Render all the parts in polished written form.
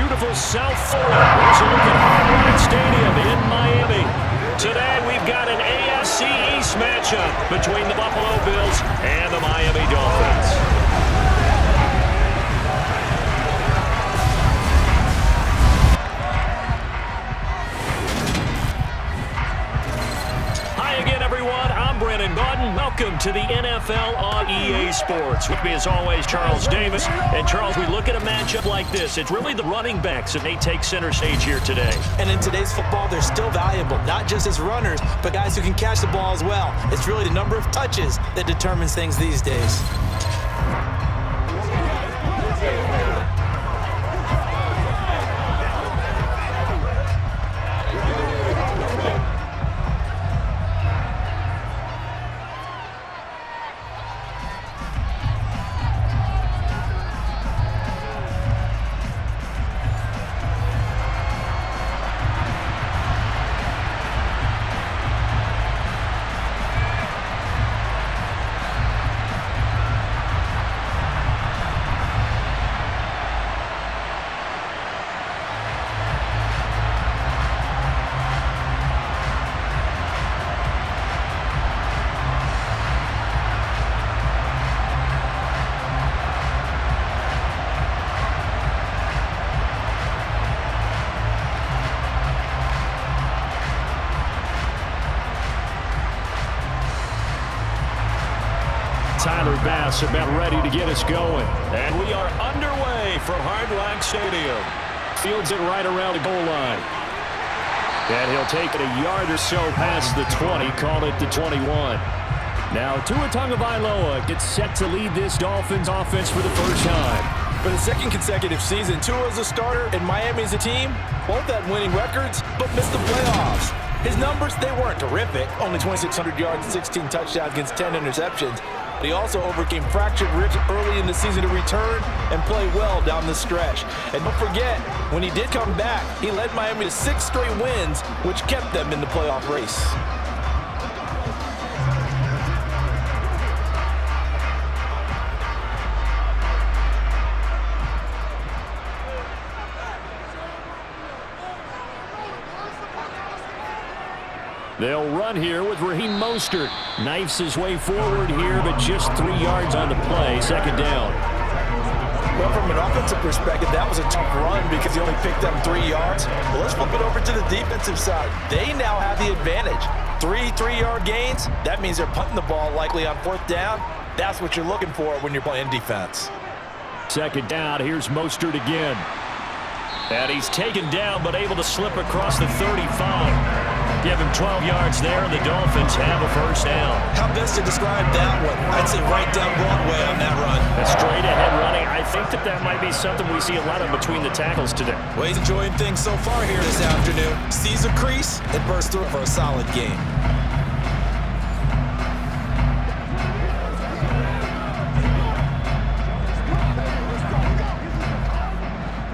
beautiful South Florida. Here's a look at Hard Rock Stadium in Miami. Today we've got an AFC East matchup between the Buffalo Bills and the Miami Dolphins. Welcome to the NFL on EA Sports. With me as always, Charles Davis. And Charles, we look at a matchup like this. It's really the running backs that may take center stage here today. And in today's football, they're still valuable, not just as runners, but guys who can catch the ball as well. It's really the number of touches that determines things these days. Tyler Bass about ready to get us going. And we are underway from Hard Rock Stadium. Fields it right around the goal line. And he'll take it a yard or so past the 20, call it the 21. Now Tua Tagovailoa gets set to lead this Dolphins offense for the first time. For the second consecutive season, Tua is a starter and Miami is a team. Both had winning records, but missed the playoffs. His numbers, they weren't terrific. Only 2,600 yards and 16 touchdowns against 10 interceptions. But he also overcame fractured ribs early in the season to return and play well down the stretch. And don't forget, when he did come back, he led Miami to 6 straight wins, which kept them in the playoff race. They'll run here with Raheem Mostert. Knifes his way forward here, but just 3 yards on the play. Second down. Well, from an offensive perspective, that was a tough run because he only picked up 3 yards. Well, let's flip it over to the defensive side. They now have the advantage. 3 3-yard gains. That means they're punting the ball likely on 4th down. That's what you're looking for when you're playing defense. Second down. Here's Mostert again. And he's taken down, but able to slip across the 35. Give him 12 yards there, and the Dolphins have a first down. How best to describe that one? I'd say right down Broadway on that run. A straight-ahead running. I think that might be something we see a lot of between the tackles today. Well, he's enjoying things so far here this afternoon. Sees a crease and bursts through for a solid game.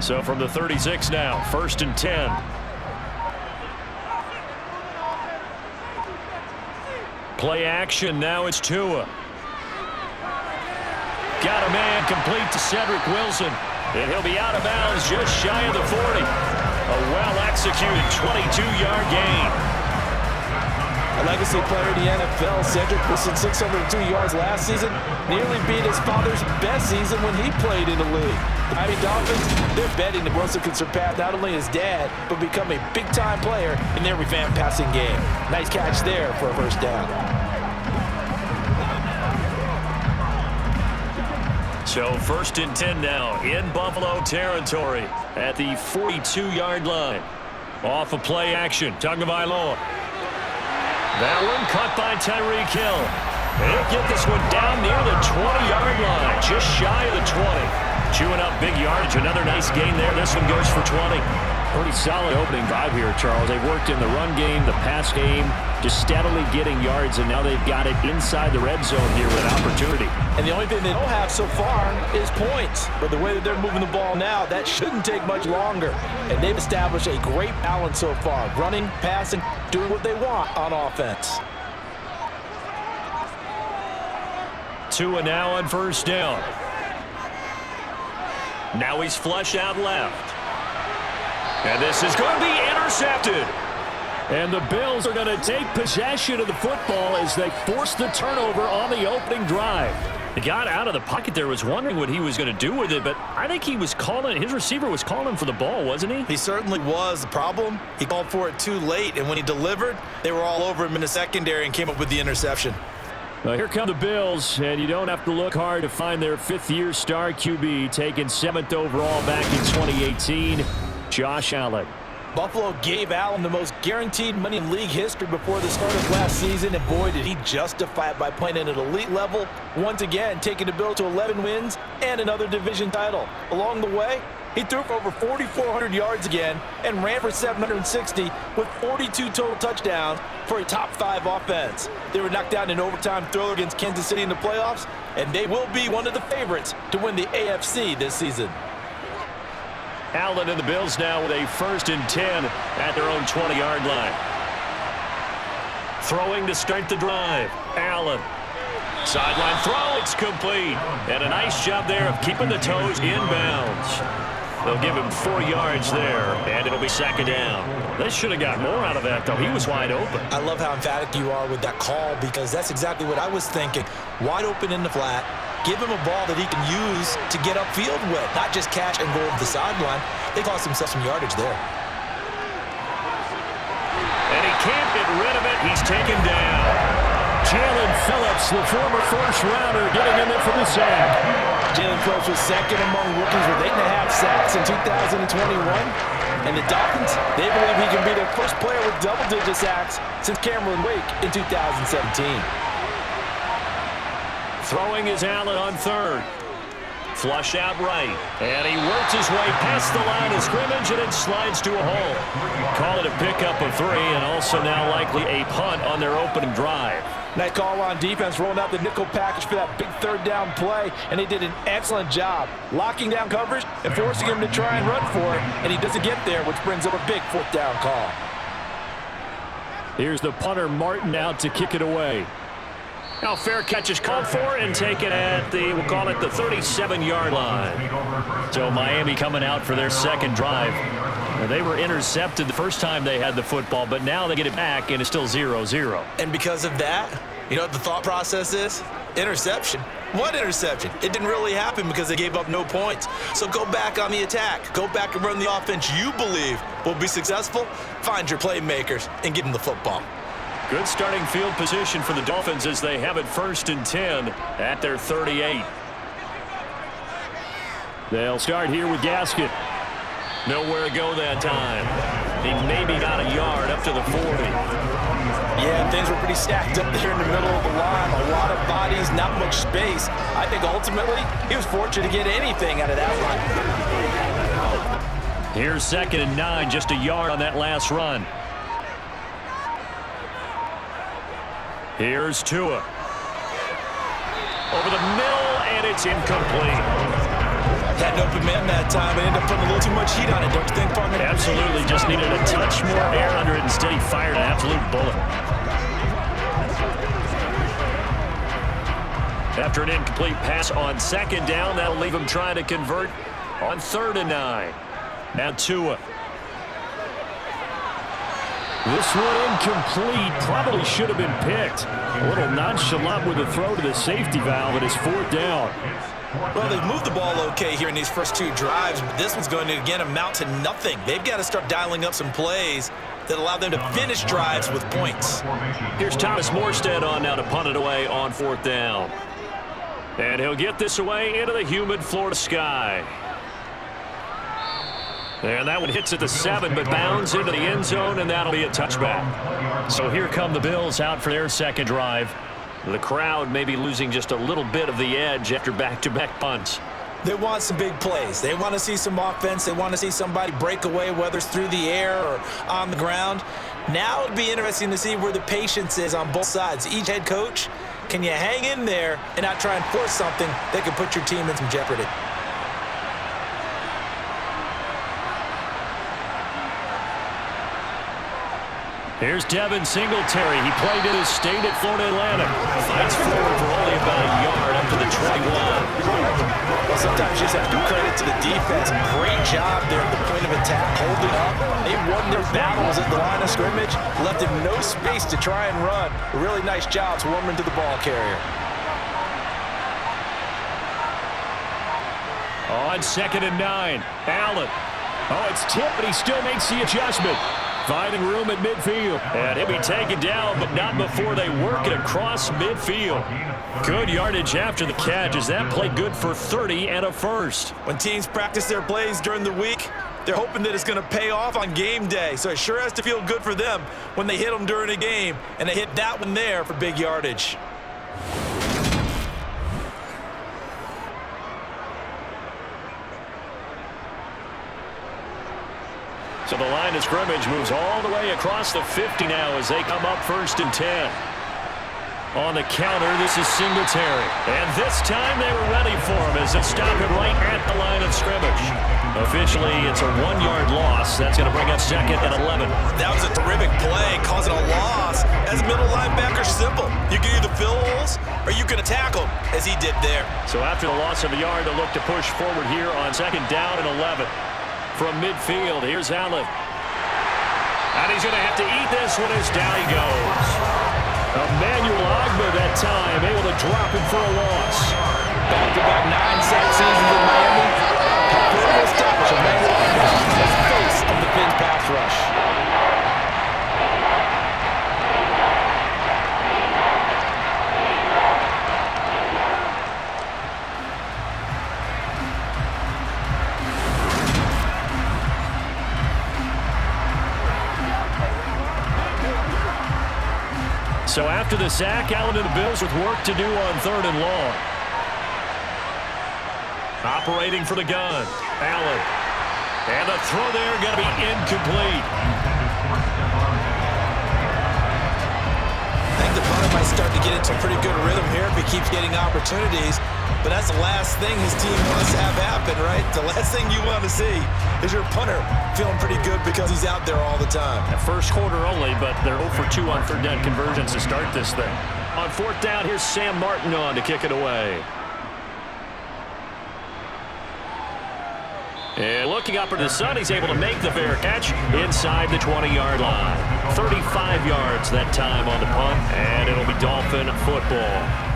So from the 36 now, 1st and 10. Play action, now it's Tua. Got a man complete to Cedric Wilson. And he'll be out of bounds just shy of the 40. A well-executed 22-yard gain. A legacy player in the NFL, Cedric Wilson, 602 yards last season, nearly beat his father's best season when he played in the league. The Miami Dolphins, they're betting that Wilson can surpass not only his dad, but become a big-time player in their revamped passing game. Nice catch there for a first down. So 1st and 10 now in Buffalo territory at the 42-yard line. Off of play action, Tagovailoa. That one caught by Tyreek Hill. He'll get this one down near the 20-yard line, just shy of the 20. Chewing up big yardage, another nice gain there. This one goes for 20. Pretty solid opening drive here, Charles. They worked in the run game, the pass game, just steadily getting yards, and now they've got it inside the red zone here with opportunity. And the only thing they don't have so far is points. But the way that they're moving the ball now, that shouldn't take much longer. And they've established a great balance so far. Running, passing, doing what they want on offense. Tua now on first down. Now he's flush out left. And this is going to be intercepted. And the Bills are going to take possession of the football as they force the turnover on the opening drive. He got out of the pocket there, was wondering what he was going to do with it, but I think he was calling, his receiver was calling for the ball, wasn't he? He certainly was. The problem, he called for it too late, and when he delivered, they were all over him in the secondary and came up with the interception. Well, here come the Bills, and you don't have to look hard to find their fifth-year star QB, taken 7th overall back in 2018, Josh Allen. Buffalo gave Allen the most guaranteed money in league history before the start of last season, and boy, did he justify it by playing at an elite level, once again taking the Bills to 11 wins and another division title. Along the way, he threw for over 4,400 yards again and ran for 760 with 42 total touchdowns for a top-5 offense. They were knocked down in an overtime thriller against Kansas City in the playoffs, and they will be one of the favorites to win the AFC this season. Allen and the Bills now with a 1st and 10 at their own 20-yard line. Throwing to start the drive. Allen. Sideline throw. It's complete. And a nice job there of keeping the toes in bounds. They'll give him 4 yards there, and it'll be 2nd down. They should have got more out of that, though. He was wide open. I love how emphatic you are with that call, because that's exactly what I was thinking. Wide open in the flat. Give him a ball that he can use to get upfield with, not just catch and go over the sideline. They cost themselves some yardage there. And he can't get rid of it. He's taken down. Jalen Phillips, the former first-rounder, getting in there for the sack. Jalen Phillips was second among rookies with 8.5 sacks in 2021. And the Dolphins, they believe he can be their first player with double-digit sacks since Cameron Wake in 2017. Throwing is Allen on 3rd. Flush out right. And he works his way past the line of scrimmage, and it slides to a hole. Call it a pickup of 3, and also now likely a punt on their opening drive. Nice call on defense, rolling out the nickel package for that big 3rd down play, and they did an excellent job locking down coverage and forcing him to try and run for it, and he doesn't get there, which brings up a big 4th down call. Here's the punter Martin out to kick it away. Now fair catch is called for and taken at the, we'll call it the 37-yard line. So Miami coming out for their 2nd drive. They were intercepted the first time they had the football, but now they get it back and it's still 0-0. And because of that, you know what the thought process is? Interception. What interception? It didn't really happen because they gave up no points. So go back on the attack. Go back and run the offense you believe will be successful. Find your playmakers and give them the football. Good starting field position for the Dolphins as they have it 1st and 10 at their 38. They'll start here with Gaskin. Nowhere to go that time. He maybe got a yard up to the 40. Yeah, things were pretty stacked up there in the middle of the line. A lot of bodies, not much space. I think ultimately he was fortunate to get anything out of that run. Here's 2nd and 9, just a yard on that last run. Here's Tua. Over the middle, and it's incomplete. Had an open man that time, but ended up putting a little too much heat on it, don't you think, partner? Absolutely, just needed a touch more air under it. Instead, he fired an absolute bullet. After an incomplete pass on 2nd down, that'll leave him trying to convert on 3rd and 9. Now Tua. This one incomplete. Probably should have been picked. A little nonchalant with the throw to the safety valve, and it's 4th down. Well, they've moved the ball okay here in these first 2 drives, but this one's going to, again, amount to nothing. They've got to start dialing up some plays that allow them to finish drives with points. Here's Thomas Morstead on now to punt it away on 4th down. And he'll get this away into the humid Florida sky. And that one hits at the 7, but bounds into the end zone, and that'll be a touchback. So here come the Bills out for their 2nd drive. The crowd may be losing just a little bit of the edge after back-to-back punts. They want some big plays. They want to see some offense. They want to see somebody break away, whether it's through the air or on the ground. Now it'd be interesting to see where the patience is on both sides. Each head coach, can you hang in there and not try and force something that could put your team in some jeopardy? Here's Devin Singletary. He played in his state at Florida Atlantic. Fights forward for only about a yard up to the 21. Well, sometimes you just have to give credit to the defense. Great job there at the point of attack, holding up. They won their battles at the line of scrimmage, left him no space to try and run. A really nice job swarming to the ball carrier. On 2nd and 9, Allen. Oh, it's tipped, but he still makes the adjustment. Finding room at midfield. And he'll be taken down, but not before they work it across midfield. Good yardage after the catch as that played good for 30 and a first. When teams practice their plays during the week, they're hoping that it's going to pay off on game day. So it sure has to feel good for them when they hit them during a game. And they hit that one there for big yardage. So the line of scrimmage moves all the way across the 50 now as they come up 1st and 10. On the counter, this is Singletary. And this time they were ready for him as they stop it right at the line of scrimmage. Officially, it's a 1-yard loss. That's going to bring up 2nd and 11. That was a terrific play, causing a loss. As a middle linebacker, simple. You can either fill holes or you can attack them, as he did there. So after the loss of a yard, they'll look to push forward here on 2nd down and 11. From midfield, here's Allen. And he's going to have to eat this one as down he goes. Emmanuel Ogba that time, able to drop him for a loss. Back-to-back 9-sack seasons in Miami. Helped to establish Emmanuel Ogba as face of the Fins pass rush. So after the sack, Allen and the Bills with work to do on 3rd and long. Operating for the gun, Allen. And the throw there going to be incomplete. I think the punter might start to get into a pretty good rhythm here if he keeps getting opportunities. But that's the last thing his team wants to have happen, right? The last thing you want to see is your punter feeling pretty good because he's out there all the time. At first quarter only, but they're 0 for 2 on 3rd down conversions to start this thing. On 4th down, here's Sam Martin on to kick it away. And looking up at the sun, he's able to make the fair catch inside the 20-yard line. 35 yards that time on the punt, and it'll be Dolphin football.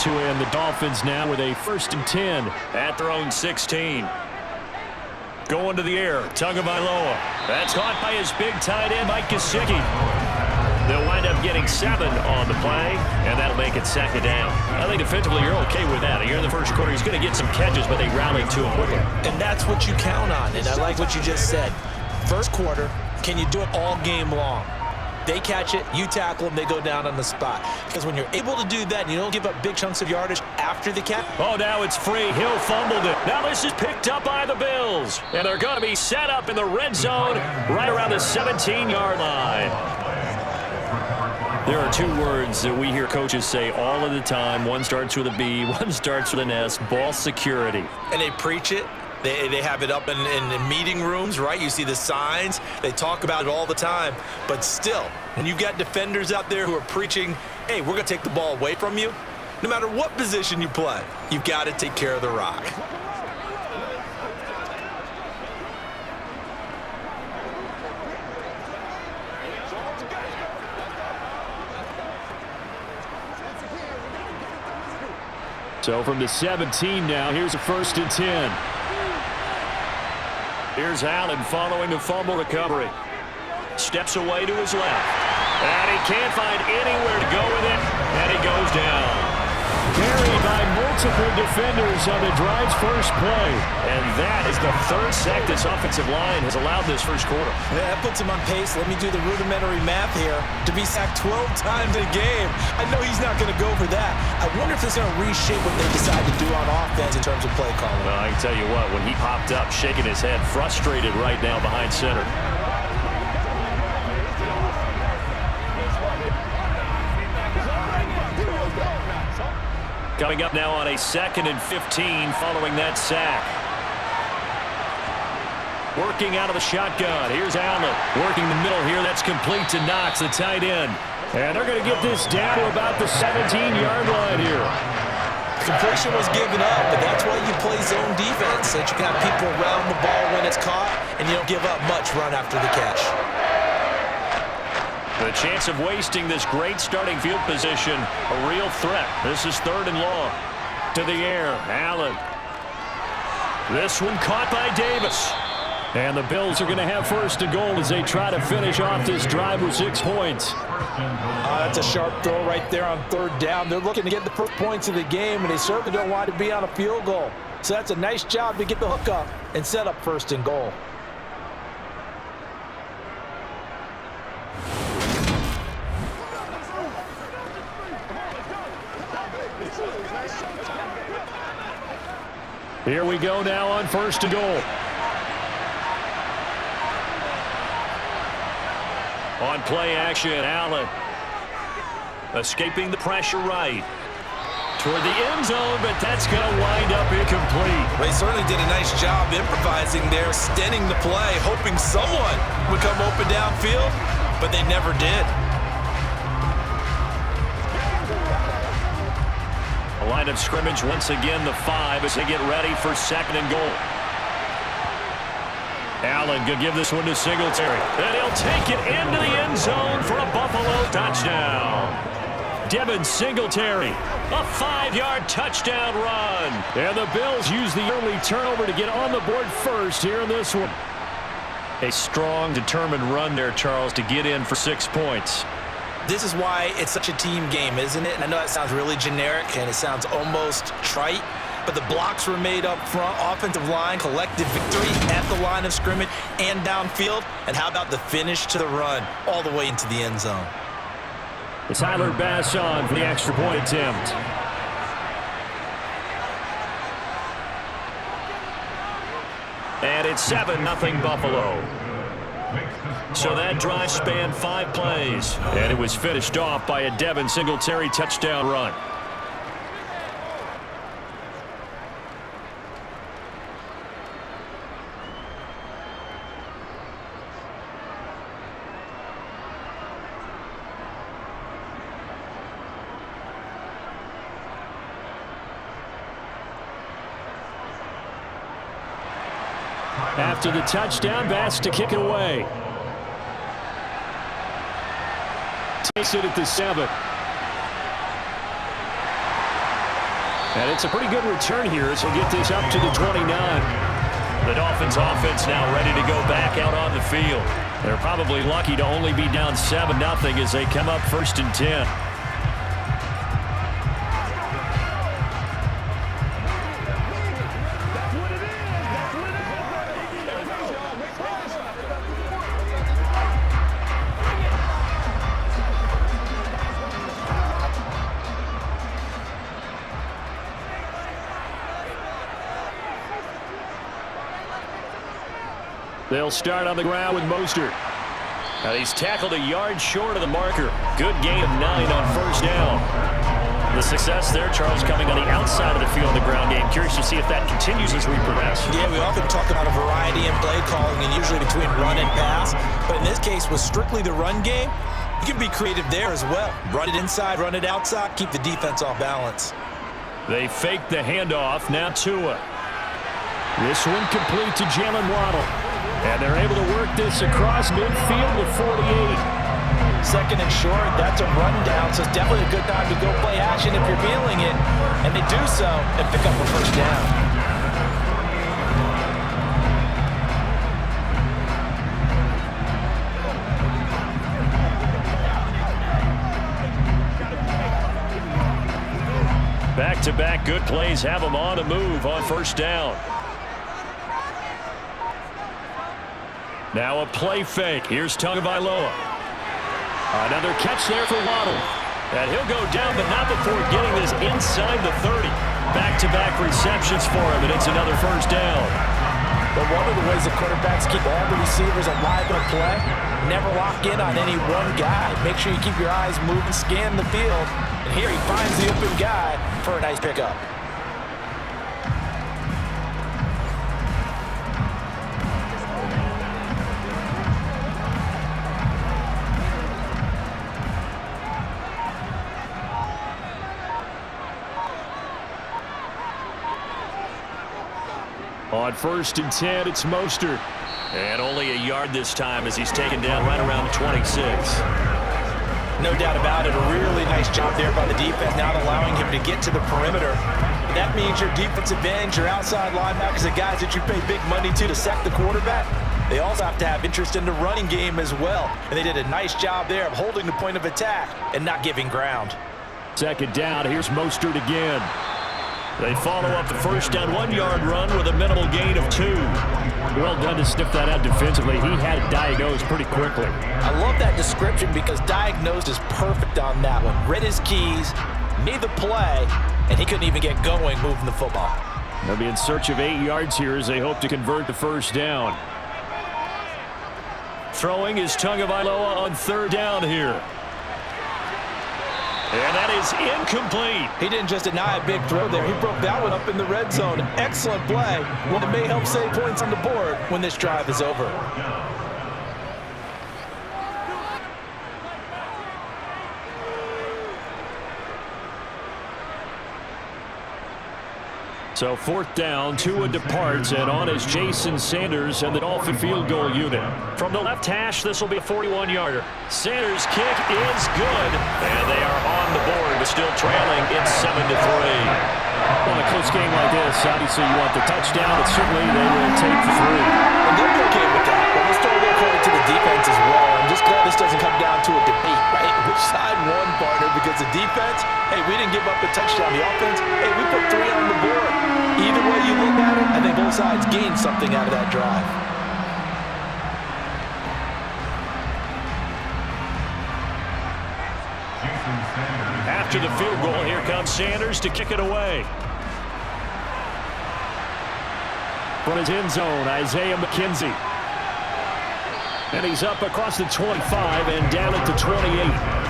And the Dolphins now with a 1st and 10 at their own 16. Going to the air, Tagovailoa. That's caught by his big tight end, Mike Gesicki. They'll wind up getting 7 on the play, and that'll make it 2nd down. I think defensively you're okay with that. Here in the first quarter, he's going to get some catches, but they rallied to him quickly. And that's what you count on, and I like what you just said. First quarter, can you do it all game long? They catch it, you tackle them, they go down on the spot. Because when you're able to do that and you don't give up big chunks of yardage after the catch. Oh, now it's free. Hill fumbled it. Now this is picked up by the Bills. And they're going to be set up in the red zone right around the 17-yard line. There are 2 words that we hear coaches say all of the time. One starts with a B, one starts with an S, ball security. And they preach it. They have it up in meeting rooms, right? You see the signs. They talk about it all the time. But still, when you've got defenders out there who are preaching, hey, we're going to take the ball away from you, no matter what position you play, you've got to take care of the rock. So from the 17 now, here's a 1st and 10. Here's Allen following the fumble recovery. Steps away to his left. And he can't find anywhere to go with it. And he goes down. Carried by multiple defenders on the drive's first play. And that is the 3rd sack this offensive line has allowed this first quarter. Yeah, that puts him on pace. Let me do the rudimentary math here. To be sacked 12 times in a game, I know he's not going to go for that. I wonder if it's going to reshape what they decide to do on offense in terms of play calling. Well, I can tell you what, when he popped up, shaking his head, frustrated right now behind center. Coming up now on a 2nd and 15 following that sack. Working out of the shotgun. Here's Allen. Working the middle here. That's complete to Knox, the tight end. And they're going to get this down to about the 17-yard line here. Completion was given up, but that's why you play zone defense, so that you can have people around the ball when it's caught, and you don't give up much run after the catch. The chance of wasting this great starting field position, a real threat. This is 3rd and long. To the air, Allen. This one caught by Davis. And the Bills are going to have 1st and goal as they try to finish off this drive with 6 points. That's a sharp throw right there on 3rd down. They're looking to get the first points of the game, and they certainly don't want to be on a field goal. So that's a nice job to get the hook up and set up 1st and goal. Here we go now on 1st and goal. On play action, Allen. Escaping the pressure right. Toward the end zone, but that's going to wind up incomplete. They certainly did a nice job improvising there, extending the play, hoping someone would come open downfield, but they never did. A line of scrimmage once again, the 5 as they get ready for 2nd and goal. Allen could give this one to Singletary. And he'll take it into the end zone for a Buffalo touchdown. Devin Singletary, a 5-yard touchdown run. And the Bills use the early turnover to get on the board first here in this one. A strong, determined run there, Charles, to get in for 6 points. This is why it's such a team game, isn't it? And I know that sounds really generic and it sounds almost trite, but the blocks were made up front, offensive line, collective victory at the line of scrimmage and downfield. And how about the finish to the run all the way into the end zone? It's Tyler Bass on for the extra point attempt. And it's 7-0 Buffalo. So that drive spanned 5 plays, and it was finished off by a Devin Singletary touchdown run. After the touchdown, Bass to kick it away. Takes it at the 7. And it's a pretty good return here as he'll get this up to the 29. The Dolphins offense now ready to go back out on the field. They're probably lucky to only be down 7-0 as they come up 1st and 10. They'll start on the ground with Mostert. And he's tackled a yard short of the marker. Good gain of 9 on 1st down. The success there, Charles, coming on the outside of the field in the ground game. Curious to see if that continues as we progress. Yeah, we often talk about a variety in play calling and usually between run and pass. But in this case, with strictly the run game, you can be creative there as well. Run it inside, run it outside, keep the defense off balance. They fake the handoff. Now Tua. This one complete to Jalen Waddle. And they're able to work this across midfield to 48. 2nd and short, that's a rundown, so it's definitely a good time to go play action if you're feeling it. And they do so and pick up a 1st down. Back-to-back good plays have them on the move on 1st down. Now a play fake. Here's Tagovailoa. Another catch there for Waddle. And he'll go down, but not before getting this inside the 30. Back-to-back receptions for him, and it's another 1st down. But one of the ways that quarterbacks keep all the receivers alive in a play, never lock in on any one guy. Make sure you keep your eyes moving, scan the field. And here he finds the open guy for a nice pickup. On 1st and 10, it's Mostert. And only a yard this time as he's taken down right around 26. No doubt about it. A really nice job there by the defense, not allowing him to get to the perimeter. That means your defensive ends, your outside linebackers, the guys that you pay big money to sack the quarterback, they also have to have interest in the running game as well. And they did a nice job there of holding the point of attack and not giving ground. 2nd down, here's Mostert again. They follow up the 1st down 1-yard run with a minimal gain of 2. Well done to sniff that out defensively. He had it diagnosed pretty quickly. I love that description because diagnosed is perfect on that one. Read his keys, made the play, and he couldn't even get going moving the football. They'll be in search of 8 yards here as they hope to convert the 1st down. Throwing is Tagovailoa on 3rd down here. And that is incomplete. He didn't just deny a big throw there. He broke that one up in the red zone. Excellent play. One that may help save points on the board when this drive is over. So 4th down, Tua departs, and on is Jason Sanders and the Dolphin field goal unit. From the left hash, this will be a 41-yarder. Sanders' kick is good, and they are on the board, but still trailing. It's 7-3. Well, in a close game like this, obviously you want the touchdown, but certainly they will take the 3. And they'll be okay with that. But let's throw a little credit to the defense as well. I'm just glad this doesn't come down to a debate, right? Which side won, partner? Because the defense, hey, we didn't give up a touchdown. The offense, hey, we put 3 on the board. Either way you look at it, I think both sides gained something out of that drive. After the field goal, here comes Sanders to kick it away. From his end zone, Isaiah McKenzie. And he's up across the 25 and down at the 28.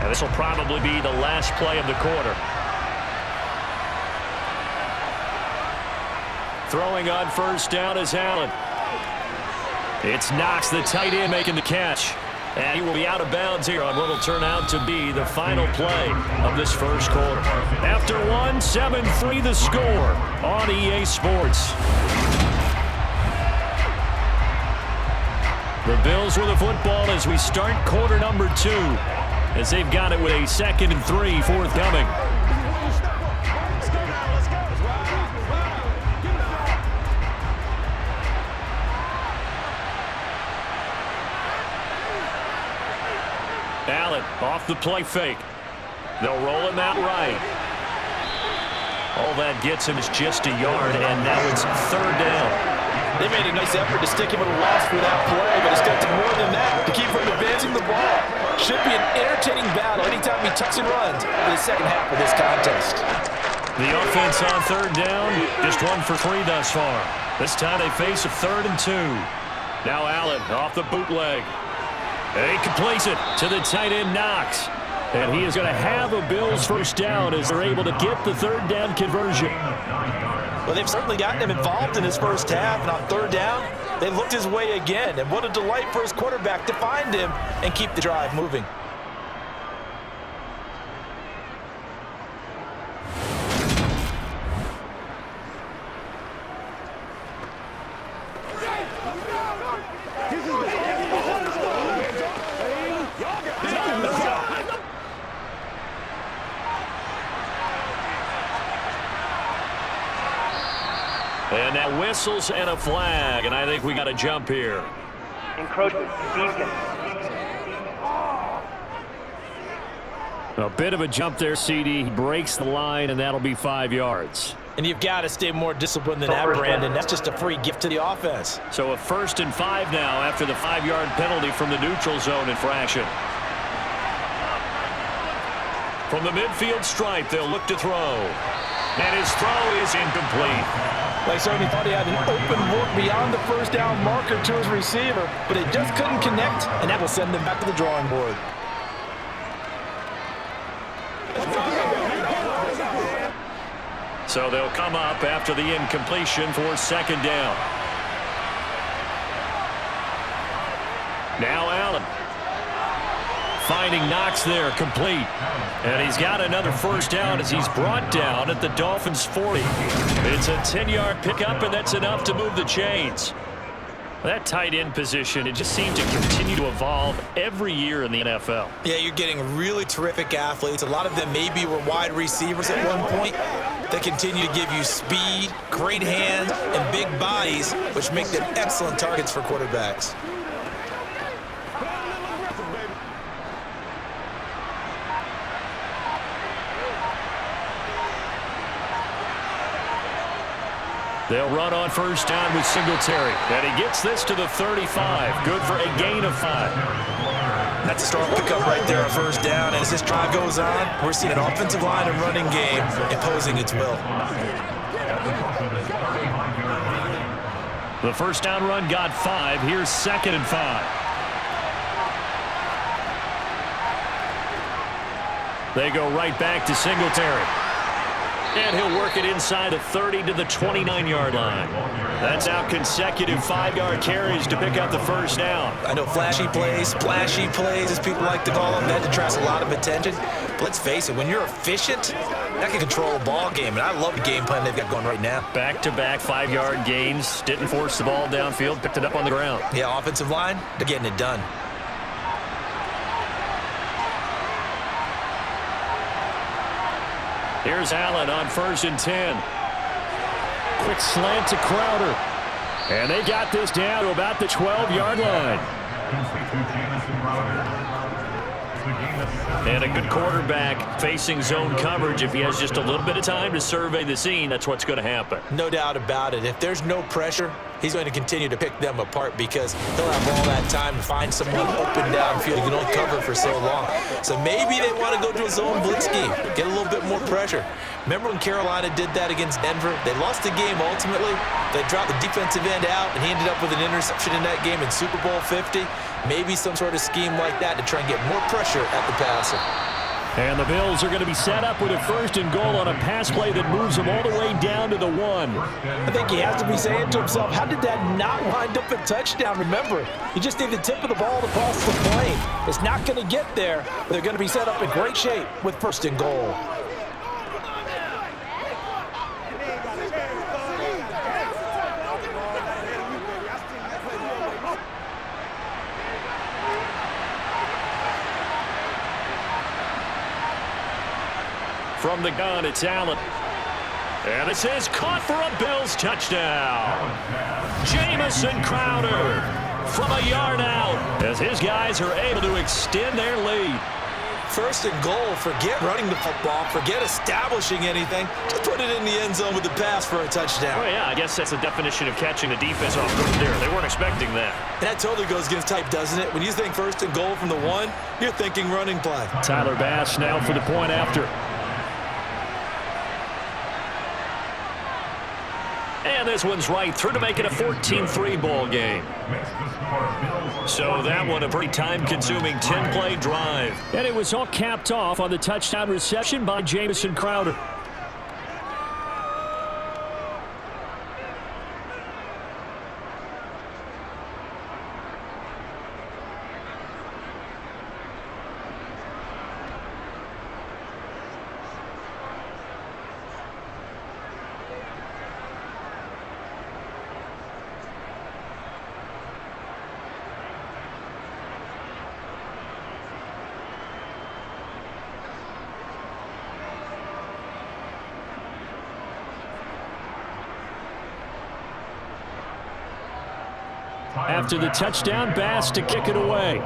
This will probably be the last play of the quarter. Throwing on 1st down is Allen. It's Knox, the tight end, making the catch. And he will be out of bounds here on what will turn out to be the final play of this 1st quarter. After 1, 7-3 the score on EA Sports. The Bills with the football as we start quarter number 2. As they've got it with a 2nd and 3 forthcoming. Allen off the play fake. They'll roll him out right. All that gets him is just a yard, and now it's 3rd down. They made a nice effort to stick him at a loss for that play, but it's got to more than that to keep him advancing the ball. Should be an entertaining battle anytime he tucks and runs for the 2nd half of this contest. The offense on 3rd down, just 1 for 3 thus far. This time they face a 3rd and 2. Now Allen off the bootleg. And he completes it to the tight end Knox. And he is going to have a Bills 1st down as they're able to get the 3rd down conversion. Well, they've certainly gotten him involved in his 1st half, and on 3rd down, they looked his way again. And what a delight for his quarterback to find him and keep the drive moving. And now whistles and a flag, and I think we got a jump here. Encroachment, defense. A bit of a jump there, CD. He breaks the line, and that'll be 5 yards. And you've got to stay more disciplined than that, Brandon. That's just a free gift to the offense. So a 1st and 5 now after the 5-yard penalty from the neutral zone infraction. From the midfield stripe, they'll look to throw. And his throw is incomplete. They certainly thought he had an open look beyond the first down marker to his receiver, but it just couldn't connect, and that will send them back to the drawing board. So they'll come up after the incompletion for 2nd down. Now Allen. Finding Knox there, complete. And he's got another 1st down as he's brought down at the Dolphins' 40. It's a 10-yard pickup, and that's enough to move the chains. That tight end position, it just seemed to continue to evolve every year in the NFL. Yeah, you're getting really terrific athletes. A lot of them maybe were wide receivers at one point. They continue to give you speed, great hands, and big bodies, which make them excellent targets for quarterbacks. They'll run on 1st down with Singletary. And he gets this to the 35. Good for a gain of 5. That's a strong pickup right there on 1st down. And as this drive goes on, we're seeing an offensive line and running game imposing its will. The 1st down run got 5. Here's 2nd and 5. They go right back to Singletary. And he'll work it inside the 30 to the 29-yard line. That's now consecutive 5-yard carries to pick up the 1st down. I know flashy plays, splashy plays, as people like to call them, that attracts a lot of attention. But let's face it, when you're efficient, that can control a ball game. And I love the game plan they've got going right now. Back-to-back 5-yard gains. Didn't force the ball downfield. Picked it up on the ground. Yeah, offensive line, they're getting it done. Here's Allen on 1st and 10. Quick slant to Crowder. And they got this down to about the 12-yard line. And a good quarterback facing zone coverage. If he has just a little bit of time to survey the scene, that's what's going to happen. No doubt about it. If there's no pressure, he's going to continue to pick them apart because he'll have all that time to find someone open downfield. He can only cover for so long. So maybe they want to go to a zone blitz scheme, get a little bit more pressure. Remember when Carolina did that against Denver? They lost the game ultimately. They dropped the defensive end out, and he ended up with an interception in that game in Super Bowl 50. Maybe some sort of scheme like that to try and get more pressure at the passer. And the Bills are going to be set up with a 1st and goal on a pass play that moves them all the way down to the 1. I think he has to be saying to himself, how did that not wind up a touchdown? Remember, you just need the tip of the ball to cross the plane. It's not going to get there. They're going to be set up in great shape with 1st and goal. From the gun, it's Allen. And this is caught for a Bills touchdown. Jamison Crowder from a yard out as his guys are able to extend their lead. 1st and goal, forget running the football, forget establishing anything. Just put it in the end zone with the pass for a touchdown. Oh, yeah, I guess that's the definition of catching the defense off guard there. They weren't expecting that. And that totally goes against type, doesn't it? When you think 1st and goal from the 1, you're thinking running play. Tyler Bass now for the point after. And this one's right through to make it a 14-3 ball game. So that one a pretty time-consuming 10-play drive. And it was all capped off on the touchdown reception by Jamison Crowder. After the touchdown, Bass to kick it away.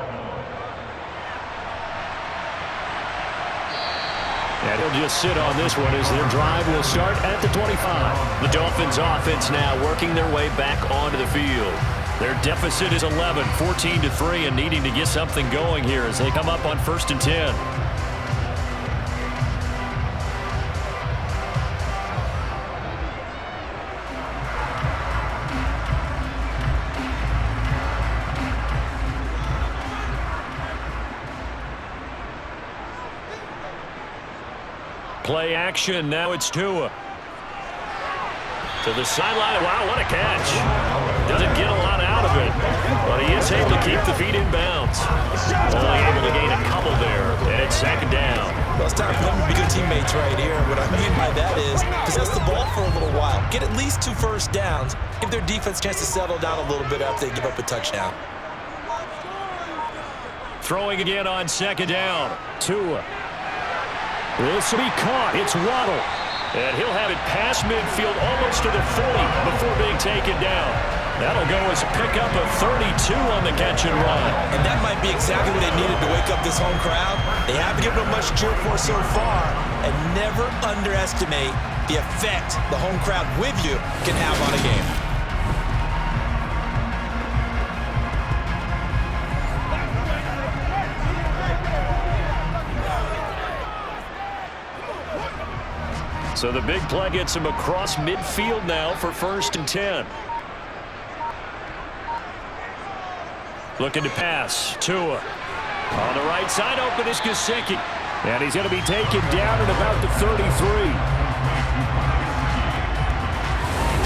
And he'll just sit on this one as their drive will start at the 25. The Dolphins offense now working their way back onto the field. Their deficit is 11, 14-3, and needing to get something going here as they come up on 1st and 10. Play action. Now it's Tua. To the sideline. Wow, what a catch. Doesn't get a lot out of it, but he is able to keep the feet in bounds. Only able to gain a couple there, and it's 2nd down. Well, it's time for them to be good teammates right here. What I mean by that is possess the ball for a little while. Get at least 2 first downs. Give their defense a chance to settle down a little bit after they give up a touchdown. Throwing again on 2nd down. Tua. This will be caught. It's Waddle. And he'll have it past midfield almost to the 40 before being taken down. That'll go as a pickup of 32 on the catch and run. And that might be exactly what they needed to wake up this home crowd. They haven't given them much cheer for so far. And never underestimate the effect the home crowd with you can have on a game. So the big play gets him across midfield now for 1st and 10. Looking to pass. Tua. On the right side, open is Gesicki. And he's going to be taken down at about the 33.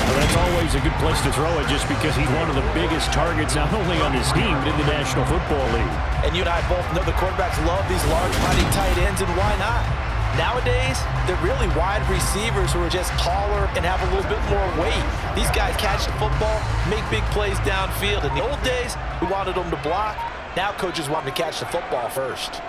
Well, that's always a good place to throw it just because he's one of the biggest targets not only on his team but in the National Football League. And you and I both know the quarterbacks love these large, mighty tight ends, and why not? Nowadays, they're really wide receivers who are just taller and have a little bit more weight. These guys catch the football, make big plays downfield. In the old days, we wanted them to block. Now coaches want them to catch the football first.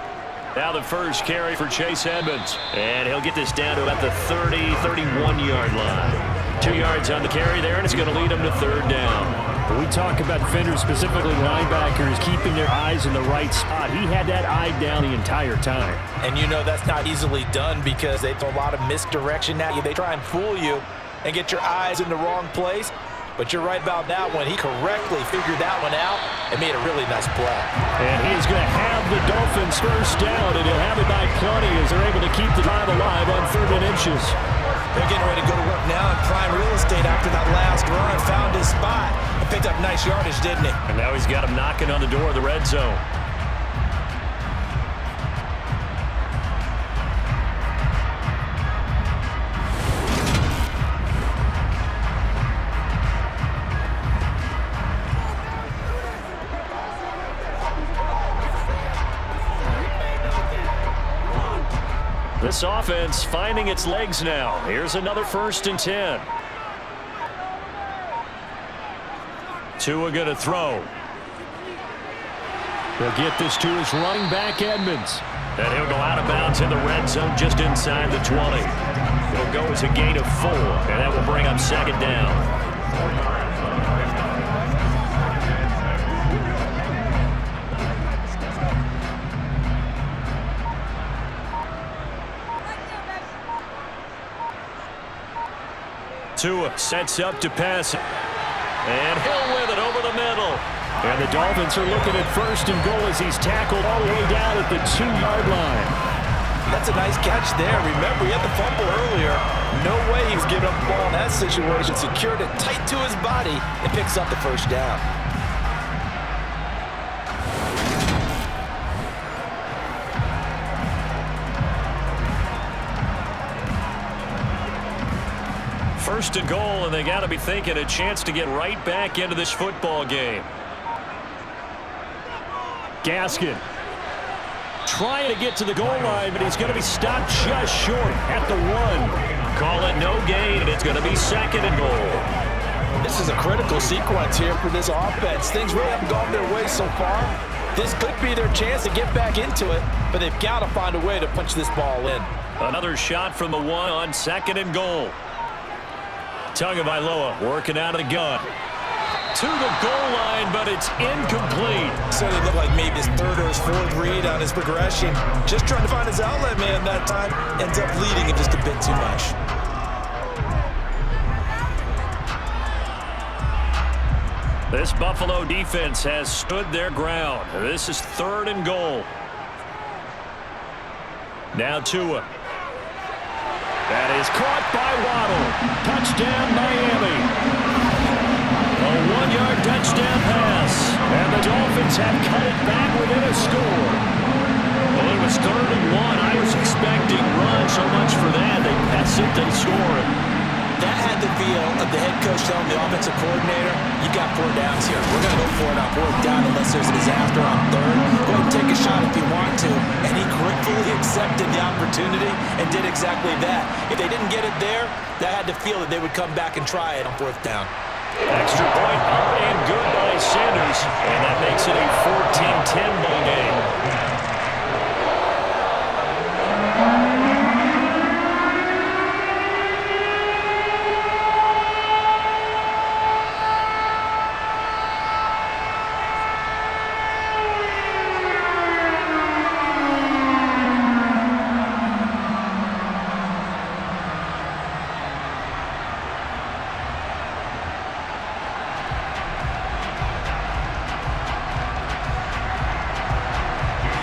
Now the first carry for Chase Edmonds. And he'll get this down to about the 30, 31-yard line. 2 yards on the carry there, and it's going to lead him to 3rd down. When we talk about defenders, specifically linebackers, keeping their eyes in the right spot, he had that eye down the entire time. And you know that's not easily done because they throw a lot of misdirection at you. They try and fool you and get your eyes in the wrong place. But you're right about that one. He correctly figured that one out and made a really nice play. And he's going to have the Dolphins first down, and he'll have it by plenty as they're able to keep the drive alive on 3rd and inches. They're getting ready to go to work now in prime real estate after that last run. Found his spot and picked up nice yardage, didn't he? And now he's got him knocking on the door of the red zone. This offense finding its legs now. Here's another 1st and 10. Tua going to throw. They'll get this to his running back, Edmonds. And he'll go out of bounds in the red zone just inside the 20. It'll go as a gain of 4, and that will bring up 2nd down. Tua sets up to pass it. And Hill with it over the middle. And the Dolphins are looking at 1st and goal as he's tackled all the way down at the 2-yard line. That's a nice catch there. Remember, he had the fumble earlier. No way he was giving up the ball in that situation. Secured it tight to his body and picks up the 1st down. First and goal, and they got to be thinking a chance to get right back into this football game. Gaskin trying to get to the goal line, but he's going to be stopped just short at the 1. Call it no gain, and it's going to be 2nd and goal. This is a critical sequence here for this offense. Things really haven't gone their way so far. This could be their chance to get back into it, but they've got to find a way to punch this ball in. Another shot from the 1 on 2nd and goal. Tagovailoa working out of the gun. to the goal line, but it's incomplete. So it looked like maybe his third or his fourth read on his progression. Just trying to find his outlet man that time. Ends up leading him just a bit too much. This Buffalo defense has stood their ground. This is 3rd and goal. Now Tua. That is caught by Waddle. Touchdown, Miami. A 1-yard touchdown pass. And the Dolphins have cut it back within a score. Well, it was 3rd and 1. I was expecting run so much for that. They pass it, they score it. That had the feel of the head coach telling the offensive coordinator, you got 4 downs here. We're going to go for it on 4th down unless there's a disaster on 3rd. Go ahead and take a shot if you want to. And he gratefully accepted the opportunity and did exactly that. If they didn't get it there, that had the feel that they would come back and try it on 4th down. Extra point up and good by Sanders. And that makes it a 14-10 ball game.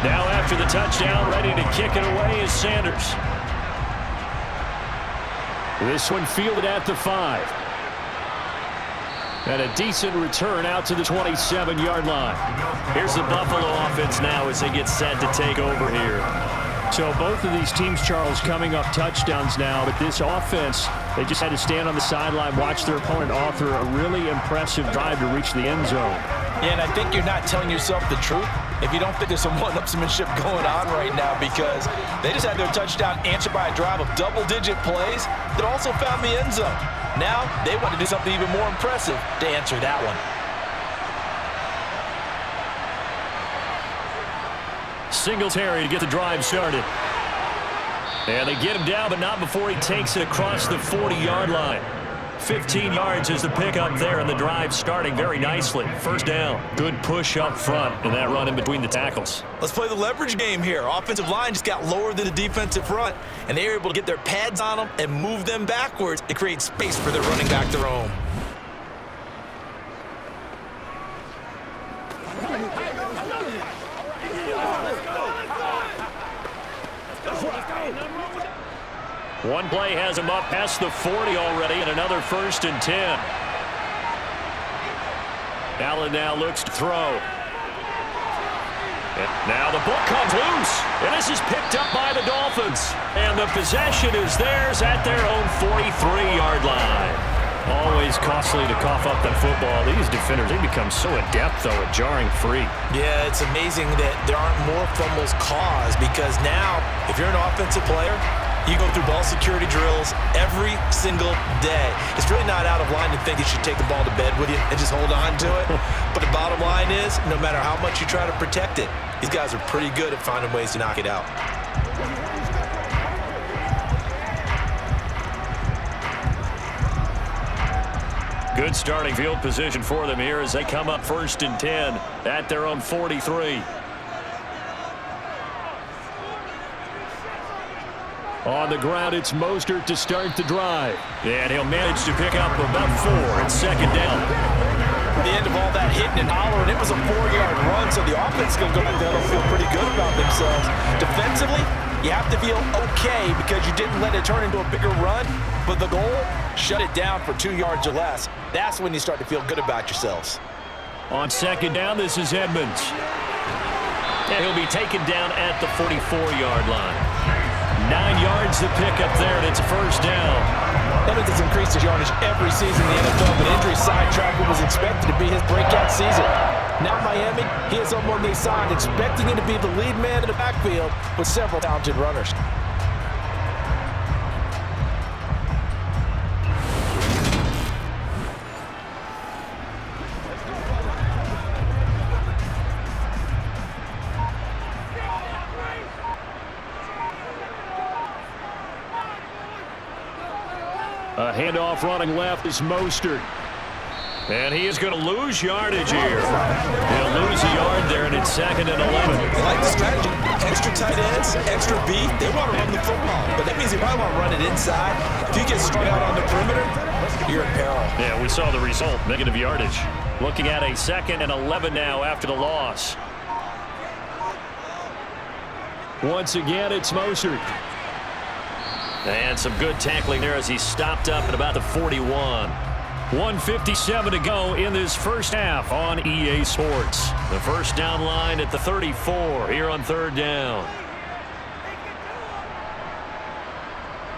Now after the touchdown, ready to kick it away is Sanders. This one fielded at the 5. And a decent return out to the 27-yard line. Here's the Buffalo offense now as they get set to take over here. So both of these teams, Charles, coming up touchdowns now, but this offense, they just had to stand on the sideline, watch their opponent author a really impressive drive to reach the end zone. Yeah, and I think you're not telling yourself the truth if you don't think there's some one-upsmanship going on right now, because they just had their touchdown answered by a drive of double-digit plays that also found the end zone. Now they want to do something even more impressive to answer that one. Singletary to get the drive started. And they get him down, but not before he takes it across the 40-yard line. 15 yards is the pickup there, and the drive starting very nicely. 1st down. Good push up front, and that run in between the tackles. Let's play the leverage game here. Offensive line just got lower than the defensive front, and they were able to get their pads on them and move them backwards to create space for their running back to roam. One play has him up past the 40 already, and another 1st and 10. Allen now looks to throw. And now the ball comes loose, and this is picked up by the Dolphins. And the possession is theirs at their own 43-yard line. Always costly to cough up that football. These defenders, they become so adept, though, at jarring free. Yeah, it's amazing that there aren't more fumbles caused, because now, if you're an offensive player, you go through ball security drills every single day. It's really not out of line to think you should take the ball to bed with you and just hold on to it. But the bottom line is, no matter how much you try to protect it, these guys are pretty good at finding ways to knock it out. Good starting field position for them here as they come up 1st and 10 at their own 43. On the ground, it's Mostert to start the drive. And he'll manage to pick up about 4 at 2nd down. At the end of all that hitting and hollering, it was a 4-yard run, so the offense is going to go back down and feel pretty good about themselves. Defensively, you have to feel okay because you didn't let it turn into a bigger run, but the goal, shut it down for 2 yards or less. That's when you start to feel good about yourselves. On 2nd down, this is Edmonds. And he'll be taken down at the 44-yard line. 9 yards to pick up there, and it's a 1st down. Edmonds has increased his yardage every season in the NFL, but injury sidetracked what was expected to be his breakout season. Now Miami, he is someone they signed, expecting him to be the lead man in the backfield with several talented runners. A handoff running left is Mostert. And he is going to lose yardage here. He'll lose a yard there, and it's 2nd and 11. I like the strategy. Extra tight ends, extra beef. They want to run the football, but that means they probably want to run it inside. If you get strung out on the perimeter, you're in peril. Yeah, we saw the result, negative yardage. Looking at a 2nd and 11 now after the loss. Once again, it's Mostert. And some good tackling there as he stopped up at about the 41. 1:57 to go in this first half on EA Sports. The first down line at the 34 here on 3rd down.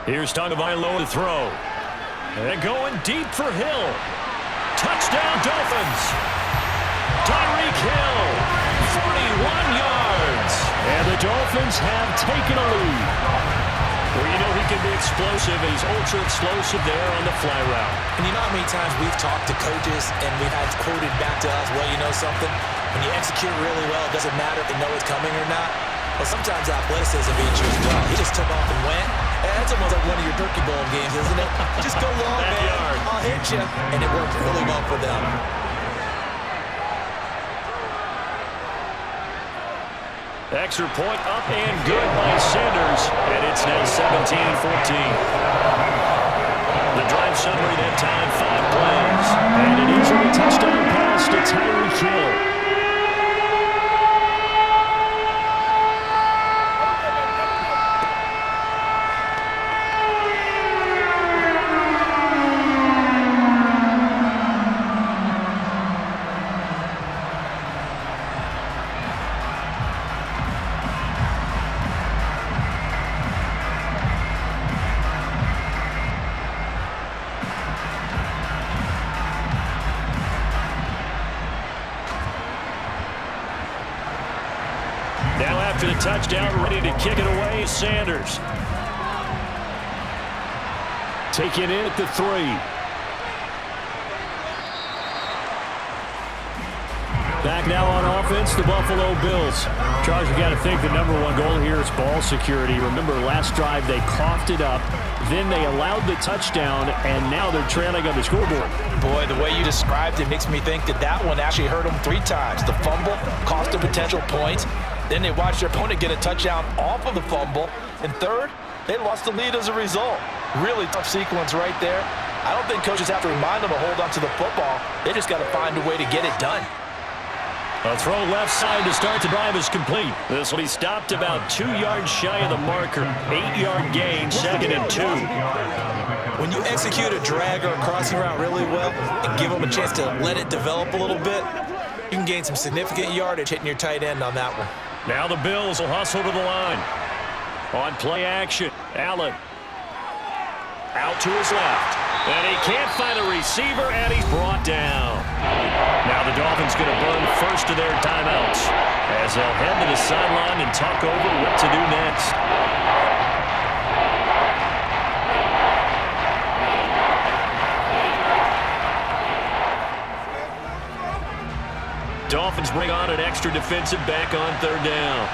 Here's Tagovailoa to throw. And going deep for Hill. Touchdown Dolphins. Tyreek Hill, 41 yards. And the Dolphins have taken a lead. Well, you know he can be explosive. He's ultra-explosive there on the fly route. And you know how many times we've talked to coaches and we've had quoted back to us, well, you know something? When you execute really well, it doesn't matter if they know it's coming or not. But sometimes athleticism beats you as well. He just took off and went. And that's almost like one of your turkey bowl games, isn't it? Just go long, man. I'll hit you. And it worked really well for them. Extra point up and good by Sanders. And it's now 17-14. The drive summary that time, 5 plays. And it is a touchdown pass to Tyreek Hill. Now after the touchdown, ready to kick it away, Sanders. Taken in at the 3. Back now on offense, the Buffalo Bills. Charles, you got to think the #1 goal here is ball security. Remember, last drive they coughed it up, then they allowed the touchdown, and now they're trailing on the scoreboard. Boy, the way you described it makes me think that that one actually hurt them 3 times. The fumble cost them potential points. Then they watched their opponent get a touchdown off of the fumble. And third, they lost the lead as a result. Really tough sequence right there. I don't think coaches have to remind them to hold on to the football. They just got to find a way to get it done. A throw left side to start the drive is complete. This will be stopped about 2 yards shy of the marker. 8-yard gain, 2nd and 2. When you execute a drag or a crossing route really well and give them a chance to let it develop a little bit, you can gain some significant yardage hitting your tight end on that one. Now the Bills will hustle to the line. On play action, Allen. Out to his left. And he can't find a receiver, and he's brought down. Now the Dolphins going to burn first of their timeouts as they'll head to the sideline and talk over what to do next. Dolphins bring on an extra defensive back on 3rd down.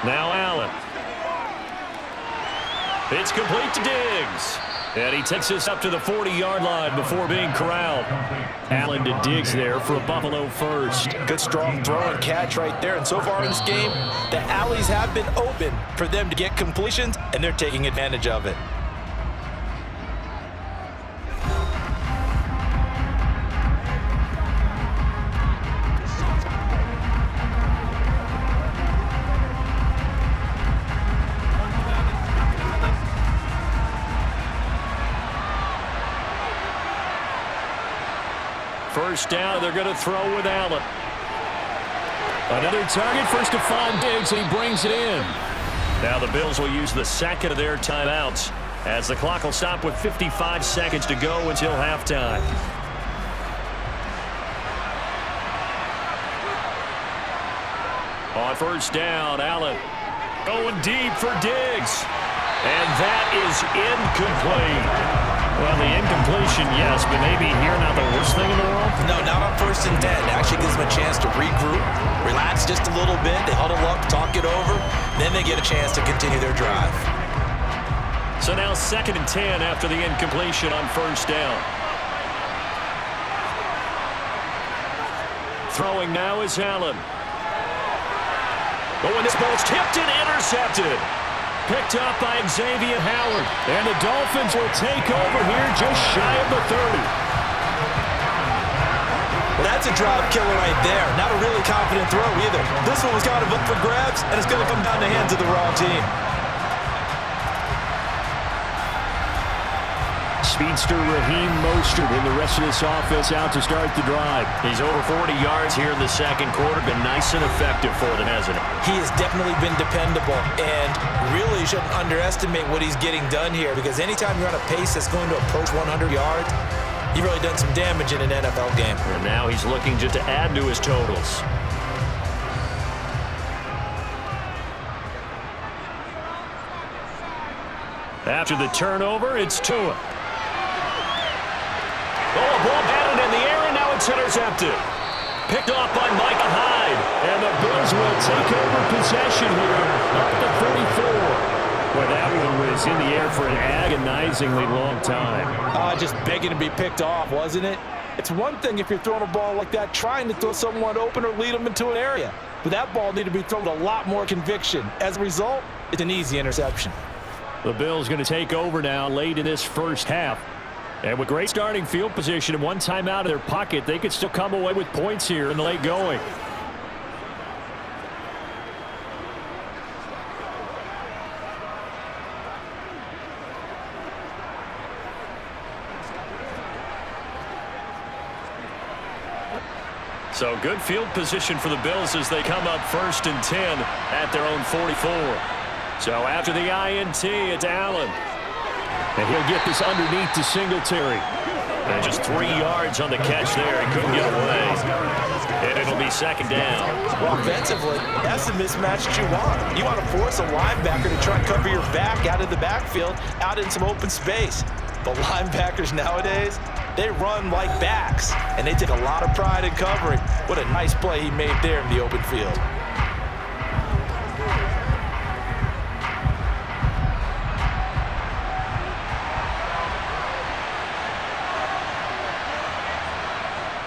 Now Allen. It's complete to Diggs. And he takes us up to the 40-yard line before being corralled. Allen to Diggs there for a Buffalo first. Good strong throw and catch right there. And so far in this game, the alleys have been open for them to get completions, and they're taking advantage of it. First down, they're going to throw with Allen. Another target, first to find Diggs, and he brings it in. Now the Bills will use the 2nd of their timeouts as the clock will stop with 55 seconds to go until halftime. On first down, Allen going deep for Diggs. And that is incomplete. Well, the incompletion, yes, but maybe here not the worst thing in the world? No, not on 1st and 10. It actually gives them a chance to regroup, relax just a little bit. They huddle up, talk it over. Then they get a chance to continue their drive. So now 2nd and 10 after the incompletion on 1st down. Throwing now is Allen. Oh, and this ball's tipped and intercepted. Picked up by Xavier Howard. And the Dolphins will take over here just shy of the 30. Well, that's a drive killer right there. Not a really confident throw either. This one was kind of up for grabs, and it's going to come down the hands of the wrong team. Speedster Raheem Mostert and the rest of this offense out to start the drive. He's over 40 yards here in the 2nd quarter. Been nice and effective for them, hasn't he? He has definitely been dependable, and really shouldn't underestimate what he's getting done here, because anytime you're on a pace that's going to approach 100 yards, you've really done some damage in an NFL game. And now he's looking just to add to his totals. After the turnover, it's Tua. Oh, a ball batted in the air, and now it's intercepted. Picked off by Micah Hyde. And the Bills will take over possession here up to 44. Boy, that one was in the air for an agonizingly long time. Just begging to be picked off, wasn't it? It's one thing if you're throwing a ball like that, trying to throw someone open or lead them into an area. But that ball needed to be thrown with a lot more conviction. As a result, it's an easy interception. The Bills going to take over now late in this first half. And with great starting field position and one timeout in their pocket, they could still come away with points here in the late going. So good field position for the Bills as they come up 1st and 10 at their own 44. So after the INT, it's Allen. And he'll get this underneath to Singletary. And just 3 yards on the catch there. He couldn't get away. And it'll be 2nd down. Well, offensively, that's the mismatch that you want. You want to force a linebacker to try and cover your back out of the backfield, out in some open space. But linebackers nowadays, they run like backs, and they take a lot of pride in covering. What a nice play he made there in the open field.